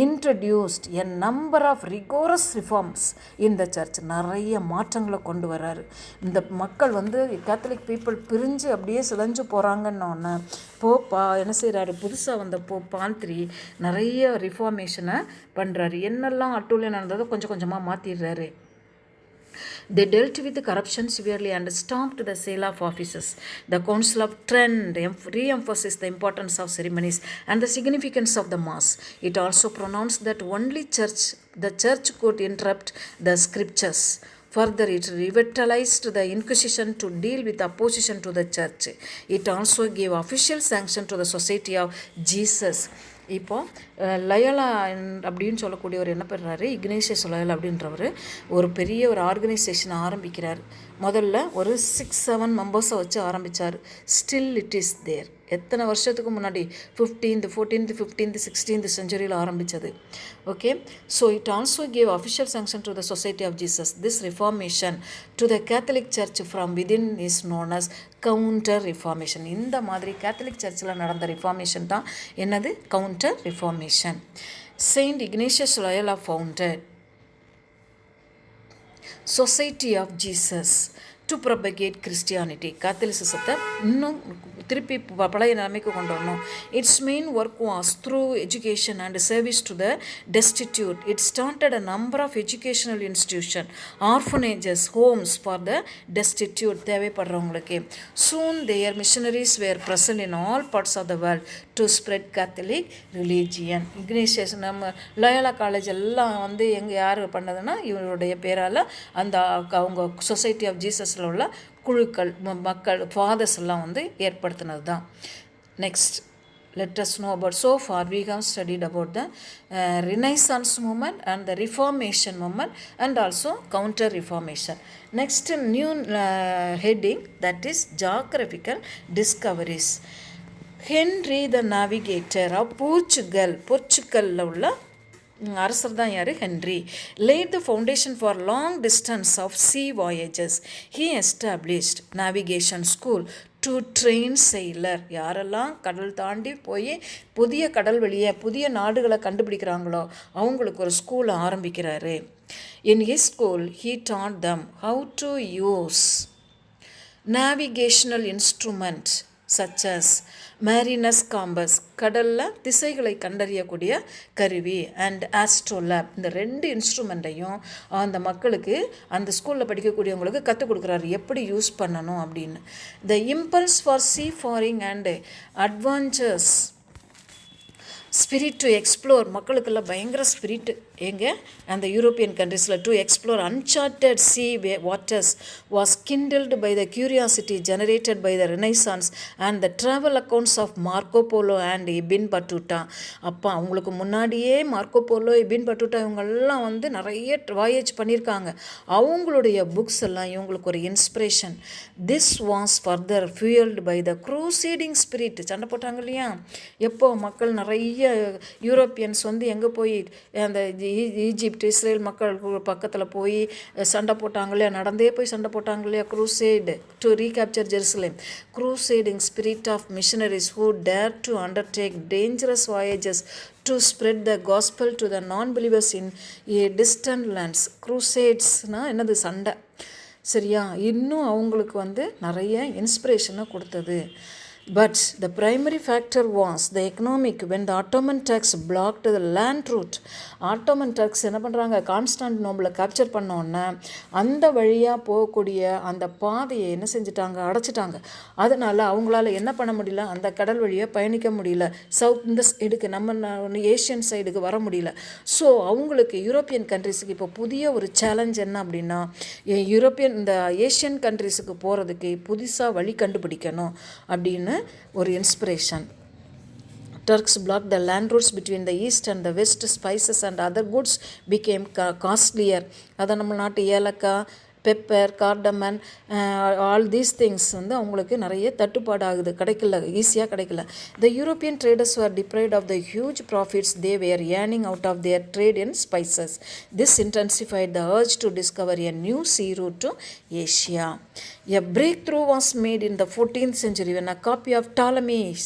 introduced a number of rigorous reforms in the church. நிறைய மாற்றங்களை கொண்டு வர்றாரு. இந்த மக்கள் வந்து Catholic people பிரிஞ்சு அப்படியே சிலஞ்சு போகிறாங்கன்னொன்னே போப்பா என்ன செய்கிறாரு, புதுசாக வந்த போப் பால் III நிறைய ரிஃபார்மேஷனை பண்ணுறாரு. என்னெல்லாம் அட்டூழியம் நடந்ததோ கொஞ்சம் கொஞ்சமாக மாற்றிடுறாரு. They dealt with corruption severely and stopped the sale of offices. The Council of Trent re-emphasized the importance of ceremonies and the significance of the Mass. It also pronounced that only the church could interrupt the scriptures. Further, it revitalized the Inquisition to deal with opposition to the church. It also gave official sanction to the Society of Jesus. இப்போ Loyola அப்படின்னு சொல்லக்கூடியவர் என்ன பண்ணுறாரு, Ignatius Loyola அப்படின்றவர் ஒரு பெரிய ஒரு ஆர்கனைசேஷனை ஆரம்பிக்கிறார். முதல்ல ஒரு 6-7 மெம்பர்ஸை வச்சு ஆரம்பித்தார். Still it is there. எத்தனை வருஷத்துக்கு முன்னாடி 15th, 14th, 15th, 16th செஞ்சுரியில் ஆரம்பித்தது. Okay, so it also gave official sanction to the Society of Jesus. This reformation to the Catholic church from within is known as counter reformation. இந்த மாதிரி Catholic சர்ச்சில் நடந்த reformation தான் என்னது, counter reformation. Saint Ignatius Loyola founded Society of Jesus to propagate Christianity. கேத்தலிசிசத்தை இன்னும் திருப்பி பழைய நிலைமைக்கு கொண்டு வரணும். It's main work was through education and service to the destitute. It started a number of educational institution, orphanages, homes for the destitute, தேவைப்படுறவங்களுக்கு. Soon their missionaries were present in all parts of the world to spread Catholic religion. Ignatius நம்ம Loyola College எல்லாம் வந்து எங்கே யார் பண்ணதுன்னா இவருடைய பேரால் அந்த அவங்க சொசைட்டி ஆஃப் ஜீசஸில் உள்ள குழுக்கள், மக்கள், ஃபாதர்ஸ் எல்லாம் வந்து ஏற்படுத்தினது தான். Next, let us know about, so far we have studied about the Renaissance movement and the Reformation movement and also counter Reformation. Next new heading, that is geographical discoveries. Henry the Navigator of போர்ச்சுகல்ல உள்ள அரசர் தான் யார், Henry. laid the foundation for long distance of sea voyages. He established navigation school to train sailor. யாரெல்லாம் கடல் தாண்டி போய் புதிய கடல் வழியை புதிய நாடுகளை கண்டுபிடிக்கிறாங்களோ அவங்களுக்கு ஒரு ஸ்கூலை ஆரம்பிக்கிறாரு. in his school he taught them how to use navigational instruments such as mariners compass, கடலில் திசைகளை கண்டறியக்கூடிய கருவி, அண்ட் ஆஸ்ட்ரோலேப். இந்த 2 இன்ஸ்ட்ருமெண்ட்டையும் அந்த மக்களுக்கு, அந்த ஸ்கூலில் படிக்கக்கூடியவங்களுக்கு கற்றுக் கொடுக்குறாரு எப்படி யூஸ் பண்ணணும் அப்படின்னு. The impulse for seafaring and adventures, spirit to explore, மக்களுக்கெல்லாம் பயங்கர ஸ்பிரிட் எங்கே அந்த யூரோப்பியன் கண்ட்ரீஸில், to explore uncharted sea waters was kindled by the curiosity generated by the Renaissance and the travel accounts of Marco Polo and Ibn Battuta. அப்போ அவங்களுக்கு முன்னாடியே Marco polo, ibn பட்டூட்டா இவங்கெல்லாம் வந்து நிறைய வாயேஜ் பண்ணியிருக்காங்க. அவங்களுடைய புக்ஸ் எல்லாம் இவங்களுக்கு ஒரு inspiration. This was further fuelled by the crusading spirit. சண்டை போட்டாங்க இல்லையா, எப்போ மக்கள் நிறைய யூரோப்பியன்ஸ் வந்து எங்கே போய் அந்த ஈஜிப்ட், இஸ்ரேல் மக்கள் பக்கத்தில் போய் சண்டை போட்டாங்க இல்லையா, நடந்தே போய் சண்டை போட்டாங்க இல்லையா, crusade to recapture Jerusalem. Crusading spirit of missionaries who dare to undertake dangerous voyages to spread the gospel to the non-believers in a distant lands. க்ரூசேட்ஸ்னால் என்னது, சண்டை. சரியா, இன்னும் அவங்களுக்கு வந்து நிறைய இன்ஸ்பிரேஷனை கொடுத்தது. But the primary factor was the economic. When the Ottoman Turks blocked the land route, Ottoman Turks என்ன பண்ணுறாங்க, கான்ஸ்டாண்டினோபிளை கேப்சர் பண்ணோன்னே அந்த வழியாக போகக்கூடிய அந்த பாதையை என்ன செஞ்சுட்டாங்க, அடைச்சிட்டாங்க. அதனால் அவங்களால என்ன பண்ண முடியல, அந்த கடல் வழியாக பயணிக்க முடியல, சவுத் இந்த சைடுக்கு நம்ம ஏஷியன் சைடுக்கு வர முடியல. ஸோ அவங்களுக்கு யூரோப்பியன் கண்ட்ரிஸுக்கு இப்போ புதிய ஒரு சேலஞ்ச் என்ன அப்படின்னா, யூரோப்பியன் இந்த ஏஷியன் கண்ட்ரிஸுக்கு போகிறதுக்கு புதுசாக வழி கண்டுபிடிக்கணும் அப்படின்னு ஒரு inspiration. Turks blocked the land routes between the east and the west. Spices and other goods became costlier. அதான் நம்ம நாட்டு ஏலக்காய், pepper, cardamom, all these things வந்து அவங்களுக்கு நிறைய தட்டுப்பாடாகுது, கிடைக்கல, ஈஸியாக கிடைக்கல. The European traders were deprived of the huge profits they were earning out of their trade in spices. This intensified the urge to discover a new sea route to Asia. A breakthrough was made in the 14th century when a copy of Ptolemy's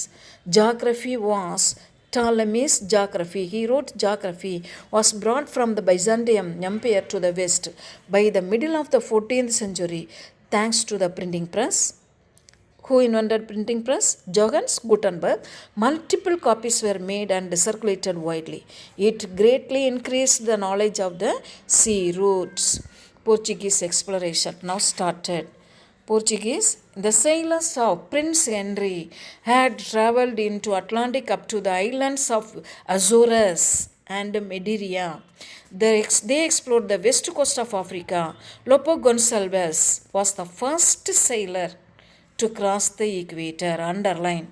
geography, he wrote geography, was brought from the Byzantium Empire to the west. By the middle of the 14th century, thanks to the printing press. Who invented printing press? Johannes Gutenberg. Multiple copies were made and circulated widely. It greatly increased the knowledge of the sea routes. Portuguese exploration now started. Portuguese, the sailors of Prince Henry had travelled into Atlantic up to the islands of Azores. and Madeira. They explored the west coast of Africa. Lopo Gonçalves was the first sailor to cross the equator. Underline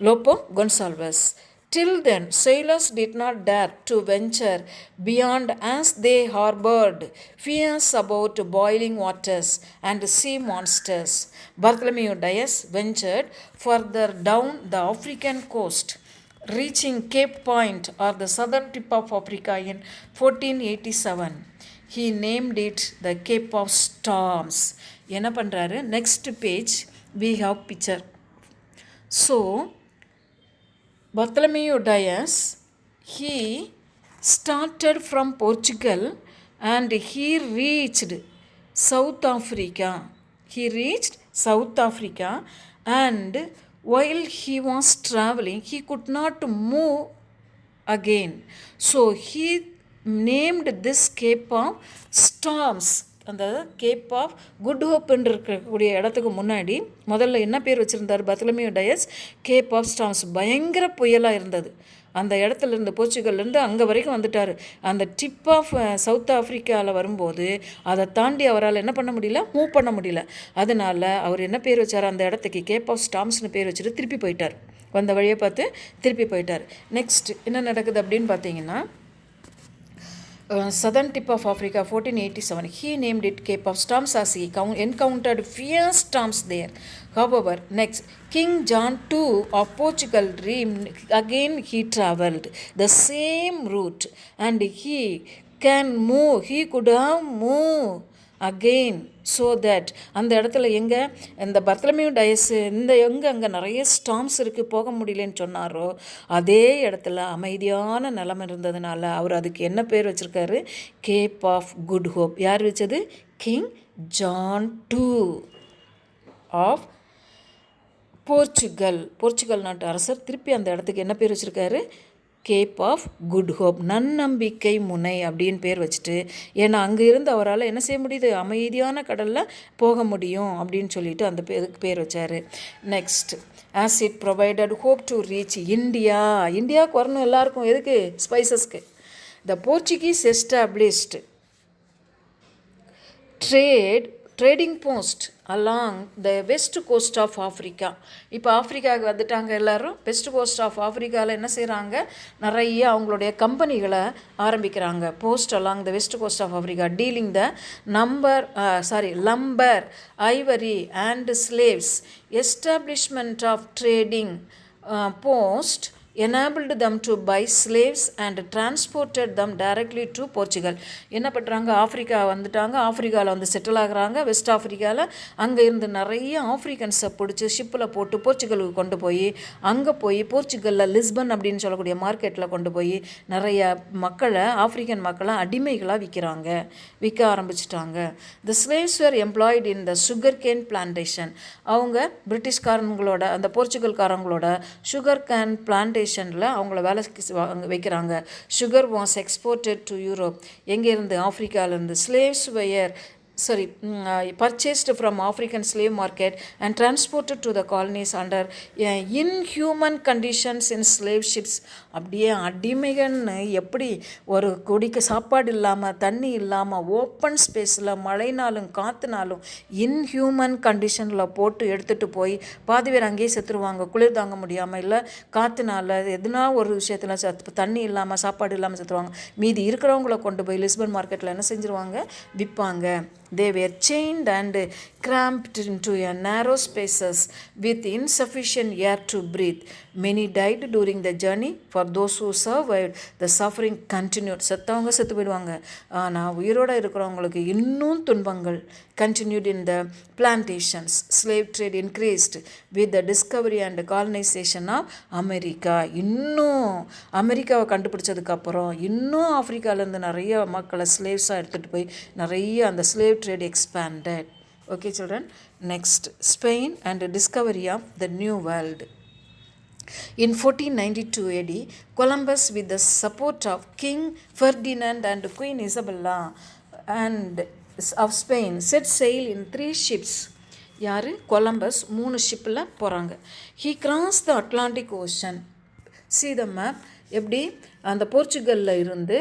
Lopo Gonçalves. Till then, sailors did not dare to venture beyond as they harbored fears about boiling waters and sea monsters. Bartholomew Dias ventured further down the African coast, reaching Cape Point or the southern tip of Africa in 1487. He named it the Cape of Storms. என்ன பண்ணுறாரு, next page we have picture. So Bartholomew Dias, he started from Portugal and he reached South Africa. And while he was traveling, he could not move again. So he named this Cape of Storms. அந்த Cape of Good ஹோப்னு இருக்கக்கூடிய இடத்துக்கு முன்னாடி முதல்ல என்ன பேர் வச்சுருந்தார் Bartholomew Dias? Cape of Storms. பயங்கர புயலாக இருந்தது அந்த இடத்துல இருந்து, போர்ச்சுகல்லேருந்து அங்கே வரைக்கும் வந்துட்டார். அந்த டிப் ஆஃப் சவுத் ஆஃப்ரிக்காவில் வரும்போது அதை தாண்டி அவரால் என்ன பண்ண முடியல, மூவ் பண்ண முடியல. அதனால் அவர் என்ன பேர் வச்சார், அந்த இடத்துக்கு கேப் ஆஃப் ஸ்டார்ம்ஸ்னு பேர் வச்சுட்டு திருப்பி போயிட்டார். வந்த வழியை பார்த்து திருப்பி போயிட்டார். நெக்ஸ்ட் என்ன நடக்குது அப்படின்னு பார்த்தீங்கன்னா, southern tip of Africa 1487, he named it Cape of Storms as he encountered fierce storms there. However, next King John II of Portugal again he travelled the same route and he could have moved again, so that அந்த இடத்துல எங்கே இந்த பர்த்தலமியூ டயஸ் இந்த அங்கே நிறைய storms இருக்குது போக முடியலன்னு சொன்னாரோ அதே இடத்துல அமைதியான நிலம் இருந்ததுனால அவர் அதுக்கு என்ன பேர் வச்சுருக்காரு, கேப் ஆஃப் குட் ஹோப். யார் வச்சது? King John II of Portugal நாட்டு அரசர் திருப்பி அந்த இடத்துக்கு என்ன பேர் வச்சுருக்காரு, கேப் ஆஃப் குட் ஹோப், நன்னம்பிக்கை முனை அப்படின்னு பேர் வச்சுட்டு, ஏன்னா அங்கே இருந்து அவரால் என்ன செய்ய முடியுது, அமைதியான கடலில் போக முடியும் அப்படின்னு சொல்லிட்டு அந்த பேர் வச்சார். Next, as it provided hope to reach இந்தியாவுக்கு வரணும் எல்லாருக்கும். எதுக்கு? ஸ்பைசஸ்க்கு. The Portuguese established trading post along the west coast of Africa. இப்போ ஆஃப்ரிக்காவுக்கு வந்துட்டாங்க எல்லோரும். வெஸ்ட் கோஸ்ட் ஆஃப் ஆஃப்ரிக்காவில் என்ன செய்கிறாங்க, நிறைய அவங்களுடைய கம்பெனிகளை ஆரம்பிக்கிறாங்க. Post along the west coast of Africa dealing the lumber, ivory and slaves. Establishment of trading post enabled them to buy slaves and transported them directly to Portugal. என்ன பண்ணுறாங்க, Africa வந்துட்டாங்க. ஆஃப்ரிக்காவில் வந்து செட்டில் ஆகுறாங்க. வெஸ்ட் ஆஃப்ரிக்காவில் அங்கே இருந்து நிறைய ஆஃப்ரிக்கன்ஸை பிடிச்சி ஷிப்பில் போட்டு போர்ச்சுகலுக்கு கொண்டு போய் அங்கே போய் போர்ச்சுகலில் லிஸ்பன் அப்படின்னு சொல்லக்கூடிய மார்க்கெட்டில் கொண்டு போய் நிறைய மக்களை, ஆஃப்ரிக்கன் மக்களை அடிமைகளாக விற்க ஆரம்பிச்சிட்டாங்க. The slaves were employed in the sugar cane plantation. அவங்க பிரிட்டிஷ்காரங்களோட, அந்த போர்ச்சுகல்காரங்களோட சுகர் கேன் பிளான்டேஷனில் அவங்கள வேலை வைக்கிறாங்க. Sugar was exported to Europe. எங்கேருந்து? ஆஃப்ரிக்காவிலேருந்து. Slaves purchased from African slave market and transported to the colonies under inhuman conditions in slave ships. அப்படியே அடிமைகள்னு எப்படி ஒரு கொடிக்கு சாப்பாடு இல்லாமல், தண்ணி இல்லாமல், ஓப்பன் ஸ்பேஸில் மழைனாலும் காற்றுனாலும் இன்ஹியூமன் கண்டிஷனில் போட்டு எடுத்துகிட்டு போய் பாதி பேர் அங்கேயே செத்துருவாங்க. குளிர் தாங்க முடியாமல், இல்லை காற்றுனால எதுனா ஒரு விஷயத்தில் தண்ணி இல்லாமல் சாப்பாடு இல்லாமல் செத்துருவாங்க. மீதி இருக்கிறவங்கள கொண்டு போய் லிஸ்பன் மார்க்கெட்டில் என்ன செஞ்சுருவாங்க, விற்பாங்க. They were chained and cramped into a narrow spaces with insufficient air to breathe. Many died during the journey. For those who survived, the suffering continued. செத்தவங்க செத்து போயிடுவாங்க. ஆனால் உயிரோடு இருக்கிறவங்களுக்கு இன்னும் துன்பங்கள் continued in the plantations. Slave trade increased with the discovery and colonization of America. இன்னும் அமெரிக்காவை கண்டுபிடிச்சதுக்கப்புறம் இன்னும் ஆஃப்ரிக்காவிலேருந்து நிறைய மக்களை ஸ்லேவ்ஸாக எடுத்துகிட்டு போய் நிறைய அந்த slave trade expanded. Okay children, next, Spain and the discovery of the new world. In 1492 AD, Columbus, with the support of King Ferdinand and Queen Isabella and of Spain, set sail in 3 ships. யார்? Columbus 3 ஷிப்பில் போகிறாங்க. He crossed the Atlantic Ocean. See the map. எப்படி அந்த போர்ச்சுகலில் இருந்து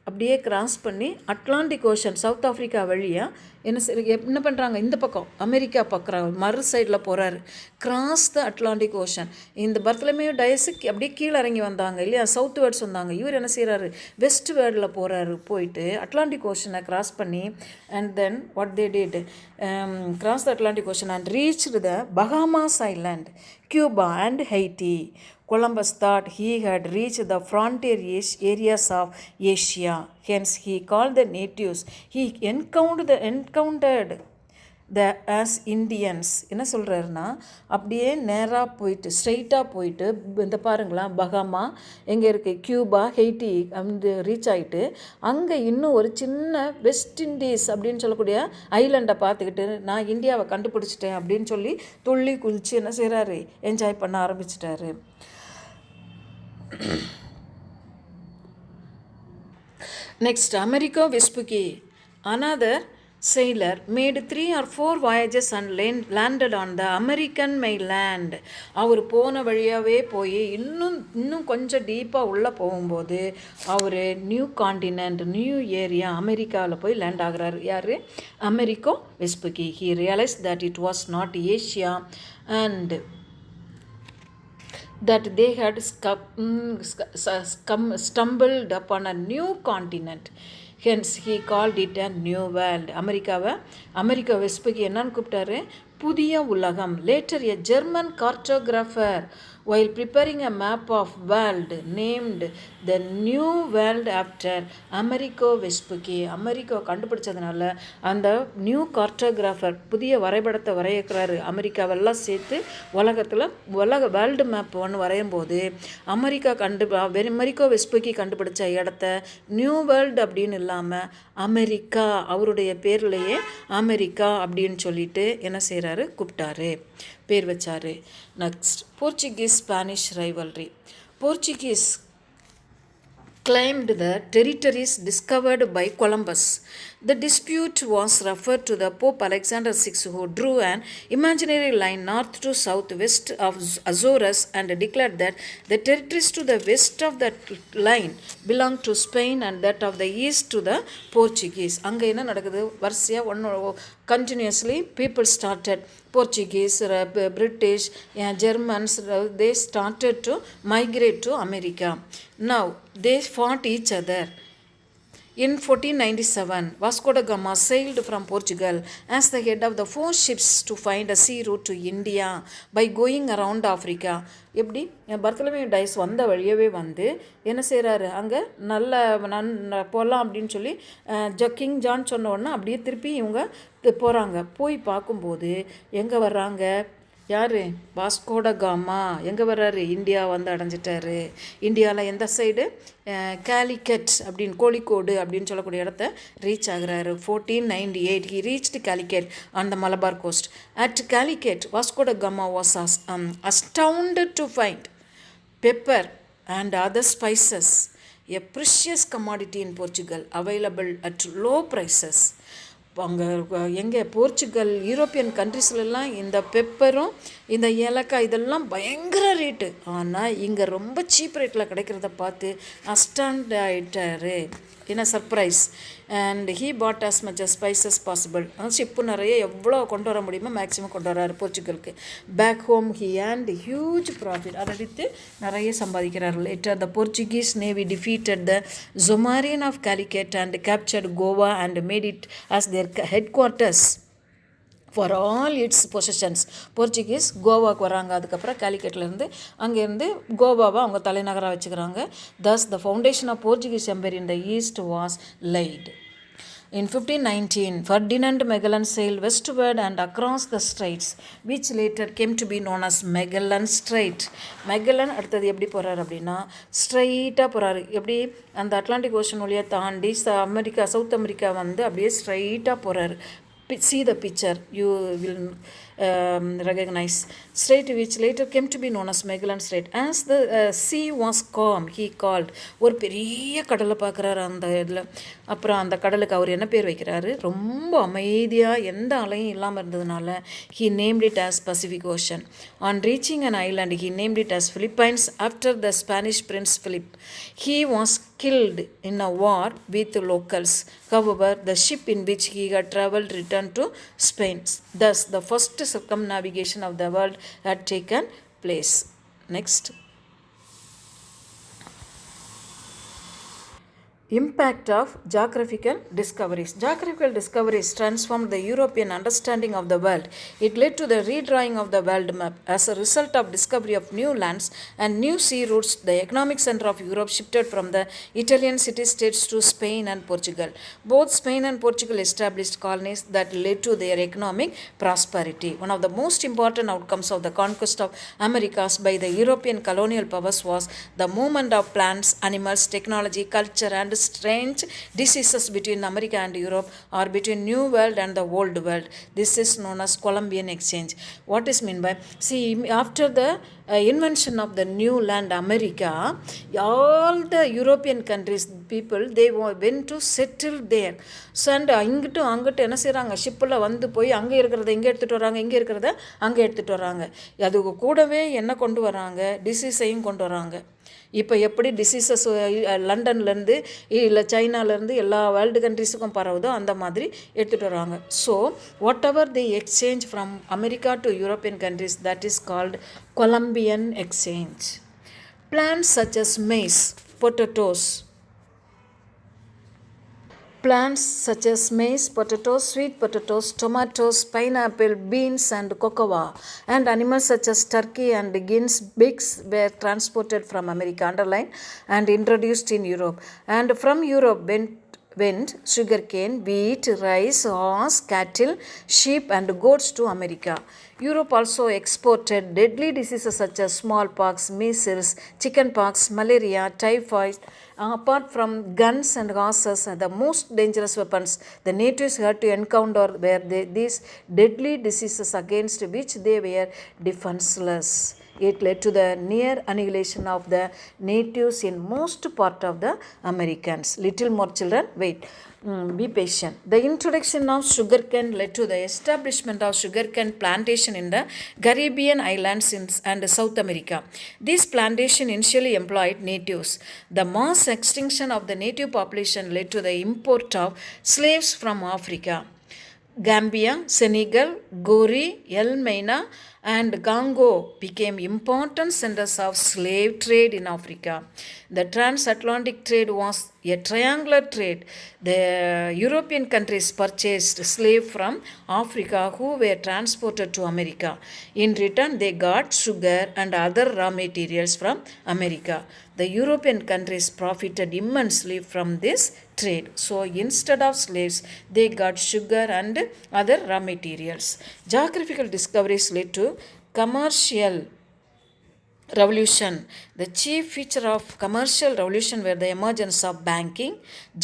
அப்படியே cross பண்ணி Atlantic ocean south Africa வழியாக என்ன பண்ணுறாங்க, இந்த பக்கம் அமெரிக்கா பக்கம் மறு சைடில் போகிறாரு. கிராஸ் த அட்லாண்டிக் ஓஷன். இந்த பர்த்லமேயு டயஸுக்கு அப்படியே கீழே இறங்கி வந்தாங்க இல்லையா, சவுத் வேர்ட்ஸ் வந்தாங்க. இவர் என்ன செய்கிறாரு, வெஸ்ட் வேர்டில் போகிறாரு. போயிட்டு அட்லாண்டிக் ஓஷனை கிராஸ் பண்ணி and then what they did, cross the Atlantic ocean and reached the Bahamas island, Cuba and Haiti. Columbus thought he had reached the frontier areas of Asia. Hence, he called the natives. He encountered the as Indians. என்ன சொல்கிறாருன்னா, அப்படியே நேராக போயிட்டு ஸ்ட்ரெயிட்டாக போயிட்டு இந்த பாருங்களா Bahama எங்கே இருக்குது, கியூபா, ஹெய்ட்டி அந்த ரீச் ஆகிட்டு அங்கே இன்னும் ஒரு சின்ன வெஸ்ட் இண்டீஸ் அப்படின்னு சொல்லக்கூடிய ஐலண்டை பார்த்துக்கிட்டு நான் இந்தியாவை கண்டுபிடிச்சிட்டேன் அப்படின்னு சொல்லி துள்ளி குளிச்சு என்ன செய்கிறாரு, என்ஜாய் பண்ண ஆரம்பிச்சிட்டாரு. Next, Amerigo Vespucci, another sailor, made 3 or 4 voyages and landed on the American mainland. அவர் போன வழியாகவே போய் இன்னும் கொஞ்சம் டீப்பாக உள்ளே போகும்போது அவர் நியூ காண்டினென்ட், நியூ ஏரியா அமெரிக்காவில் போய் லேண்ட் ஆகிறார். யார், Amerigo Vespucci. He realized that it was not Asia and that they had stumbled upon a new continent. Hence, he called it a new world. Amerigo Vespucci என்னன்னு கூப்பிட்டாரு, புதிய உலகம். Later, a German cartographer, while preparing a map of world, named the new world after Amerigo Vespucci. America கண்டுபிடிச்சதுனால அந்த new cartographer புதிய வரைபடத்தை வரையக்கிறாரு. அமெரிக்காவெல்லாம் சேர்த்து உலக வேர்ல்டு மேப் ஒன்று வரையும் போது அமெரிகோ வெஸ்புக்கி கண்டுபிடிச்ச இடத்த நியூ வேர்ல்டு அப்படின்னு இல்லாமல் அமெரிக்கா அவருடைய பேர்லேயே அமெரிக்கா அப்படின்னு சொல்லிட்டு என்ன செய்கிறாரு, கூப்பிட்டாரு, பேர் வச்சாரு. Next, Portuguese Spanish rivalry. Portuguese claimed the territories discovered by Columbus. The dispute was referred to the Pope Alexander VI, who drew an imaginary line north to south west of Azores and declared that the territories to the west of that line belonged to Spain and that of the east to the Portuguese. அங்கே என்ன நடக்குது, வரிசையாக continuously people started, Portuguese, British, Germans, they started to migrate to America. Now, they fought each other. In 1497, Vasco Da Gama sailed from Portugal as the head of the 4 ships to find a sea route to India by going around Africa. எப்படி Bartholomew dies வந்த வழியவே வந்து என்ன செய்கிறாரு, அங்கே போகலாம் அப்படின்னு சொல்லி king John சொன்ன உடனே அப்படியே திருப்பி இவங்க போகிறாங்க. போய் பார்க்கும்போது எங்கே வர்றாங்க, யார், வாஸ்கோ ட காமா எங்கே வர்றாரு, இந்தியா வந்து அடைஞ்சிட்டாரு. இந்தியாவில் எந்த சைடு, கேலிக்கட் அப்படின்னு கோழிக்கோடு அப்படின்னு சொல்லக்கூடிய இடத்த ரீச் ஆகிறாரு. 1498 he reached Calicut on the Malabar coast. At Calicut, Vasco da Gama was astounded to find pepper and other spices, a precious commodity in Portugal, available at low prices. அங்கே எங்கே Portugal European கண்ட்ரிஸ்லாம் இந்த பெப்பரும் இந்த ஏலக்காய் இதெல்லாம் பயங்கர rate, ஆனால் இங்கே ரொம்ப சீப் ரேட்டில் கிடைக்கிறத பார்த்து அஸ்டாண்ட் ஆகிட்டாரு. என்ன surprise. And he bought as much as spices possible. Ship நிறைய எவ்வளோ கொண்டு வர முடியுமோ மேக்ஸிமம் கொண்டு வராரு போர்ச்சுகலுக்கு. Back home he and huge profit, அதை விற்று நிறைய சம்பாதிக்கிறார்கள். Later the Portuguese navy defeated the Zomarian of Calicut and captured Goa and made it as their headquarters for all its positions. Portuguese கோவாவுக்கு வராங்க. அதுக்கப்புறம் கேலிக்கட்லேருந்து அங்கேருந்து கோவாவை அவங்க தலைநகராக வச்சுக்கிறாங்க. Thus the foundation of Portuguese empire in the East was laid. In 1519, Ferdinand Magellan sailed westward and across the straits, which later came to be known as Magellan Strait. Magellan அடுத்தது எப்படி போகிறார் அப்படின்னா ஸ்ட்ரைட்டாக போகிறாரு. எப்படி அந்த அட்லாண்டிக் ஓஷன் வழியாக தாண்டி சவுத் அமெரிக்கா வந்து அப்படியே ஸ்ட்ரைட்டாக போகிறாரு. See the picture, you will recognize. Strait which later came to be known as Magellan Strait. As the sea was calm, he called. ஒரு பெரிய கடலை பார்க்குறாரு அந்த இதில். அப்புறம் அந்த கடலுக்கு அவர் என்ன பேர் வைக்கிறாரு, ரொம்ப அமைதியாக எந்த அலையும் இல்லாமல் இருந்ததுனால he named it as Pacific Ocean. On reaching an island, he named it as Philippines after the Spanish Prince Philip. He was killed in a war with locals. However, the ship in which he had traveled returned to Spain. Thus, the first circumnavigation of the world had taken place. Next. Impact of geographical discoveries. Geographical discoveries transformed the European understanding of the world. It led to the redrawing of the world map. As a result of discovery of new lands and new sea routes, the economic center of Europe shifted from the Italian city-states to Spain and Portugal. Both Spain and Portugal established colonies that led to their economic prosperity. One of the most important outcomes of the conquest of Americas by the European colonial powers was the movement of plants, animals, technology, culture, and strange diseases between America and Europe, or between New World and the Old World. This is known as Colombian Exchange. What is meant by? See, after the invention of the new land America, all the European countries people they went to settle there. So and அங்கிட்டு என்ன செய்கிறாங்க, ஷிப்பில் வந்து போய் அங்கே இருக்கிறத இங்கே எடுத்துகிட்டு வராங்க, இங்கே இருக்கிறத அங்கே எடுத்துகிட்டு வராங்க. அது கூடவே என்ன கொண்டு வராங்க, டிசீஸையும் கொண்டு வராங்க. இப்போ எப்படி டிசீசஸ் லண்டன்லேருந்து இல்லை சைனாலேருந்து எல்லா வேர்ல்டு கண்ட்ரிஸுக்கும் பரவுதோ அந்த மாதிரி எடுத்துகிட்டு வராங்க. So whatever the exchange from America to European countries, that is called Columbian exchange. Plants such as maize, potatoes, sweet potatoes, tomatoes, pineapple, beans, and cocoa, and animals such as turkey and pigs were transported from America, underlined, and introduced in Europe. And from Europe went sugarcane, wheat, rice, horse, cattle, sheep, and goats to America. Europe also exported deadly diseases such as smallpox, measles, chickenpox, malaria, typhoid. Apart from guns and horses, the most dangerous weapons the natives had to encounter were these deadly diseases against which they were defenseless. It led to the near annihilation of the natives in most part of the Americans. Little more children, wait. Be patient. The introduction of sugarcane led to the establishment of sugarcane plantation in the Caribbean islands and South America. This plantation initially employed natives. The mass extinction of the native population led to the import of slaves from Africa. Gambia, Senegal, Gori, El Meina, and Congo became important centers of slave trade in Africa. The transatlantic trade was a triangular trade. The European countries purchased slaves from Africa who were transported to America. In return, they got sugar and other raw materials from America. The European countries profited immensely from this trade. So instead of slaves, they got sugar and other raw materials. Geographical discoveries led to commercial revolution. The chief feature of commercial revolution were the emergence of banking,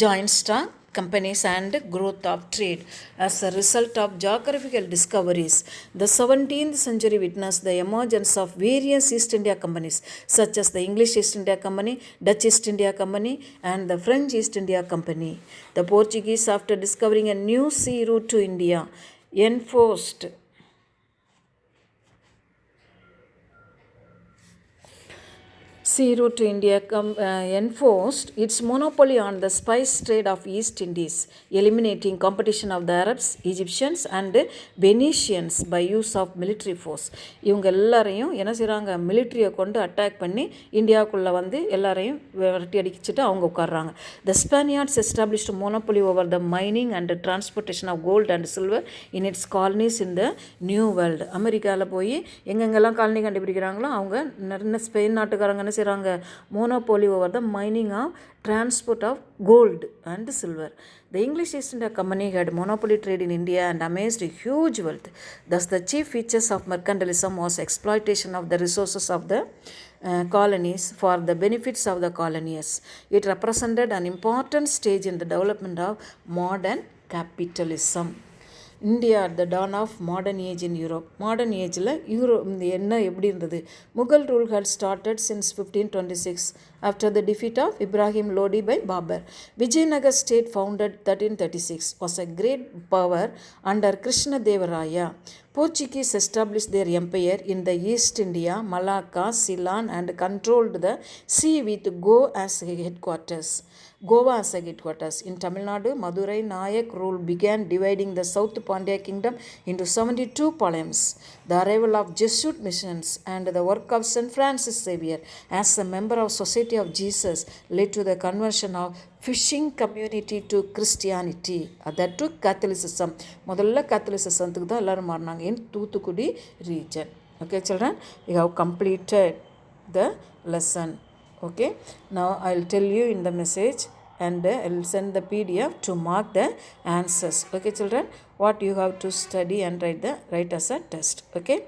joint stock companies, and growth of trade. As a result of geographical discoveries, the 17th century witnessed the emergence of various East India companies such as the English East India Company, Dutch East India Company, and the French East India Company. The Portuguese, after discovering a new sea route to India, enforced enforced its monopoly on the spice trade of East Indies, eliminating competition of the Arabs, Egyptians, and Venetians by use of military force. இவங்க எல்லாரையும் என்ன செய்கிறாங்க, மிலிட்ரியை கொண்டு attack பண்ணி இந்தியாவுக்குள்ளே வந்து எல்லாரையும் விரட்டி அடிச்சுட்டு அவங்க உட்கார்றாங்க. The Spaniards established a monopoly over the mining and transportation of gold and silver in its colonies in the New World. அமெரிக்காவில் போய் எங்கெங்கெல்லாம் காலனி கண்டுபிடிக்கிறாங்களோ அவங்க நிறைய ஸ்பெயின் நாட்டுக்காரங்க செய்கிறாங்க, monopoly over the mining of transport of gold and silver. The English East India Company had monopoly trade in India and amassed huge wealth. Thus, the chief features of mercantilism was exploitation of the resources of the colonies for the benefits of the coloniers. It represented an important stage in the development of modern capitalism. India at the dawn of modern age in Europe. Modern ageல என்ன எப்படி இருந்தது? Mughal rule had started since 1526 after the defeat of Ibrahim Lodi by Babur. Vijayanagar state founded 1336 was a great power under Krishna Deva Raya. Portuguese established their empire in the East India, Malacca, Ceylon and controlled the sea with Goa as headquarters. In Tamil Nadu, Madurai Nayak rule began dividing the South Pandya kingdom into 72 polems. The arrival of Jesuit missions and the work of St. Francis Xavier as a member of Society of Jesus led to the conversion of fishing community to Christianity, that to Catholicism. முதல்ல Catholicismத்துக்கு தான் எல்லாரும் மாறினாங்க in Thuthukudi region. Okay children, you have completed the lesson. Okay, now I'll tell you in the message and I'll send the PDF to mark the answers. Okay children, what you have to study and write as a test. Okay.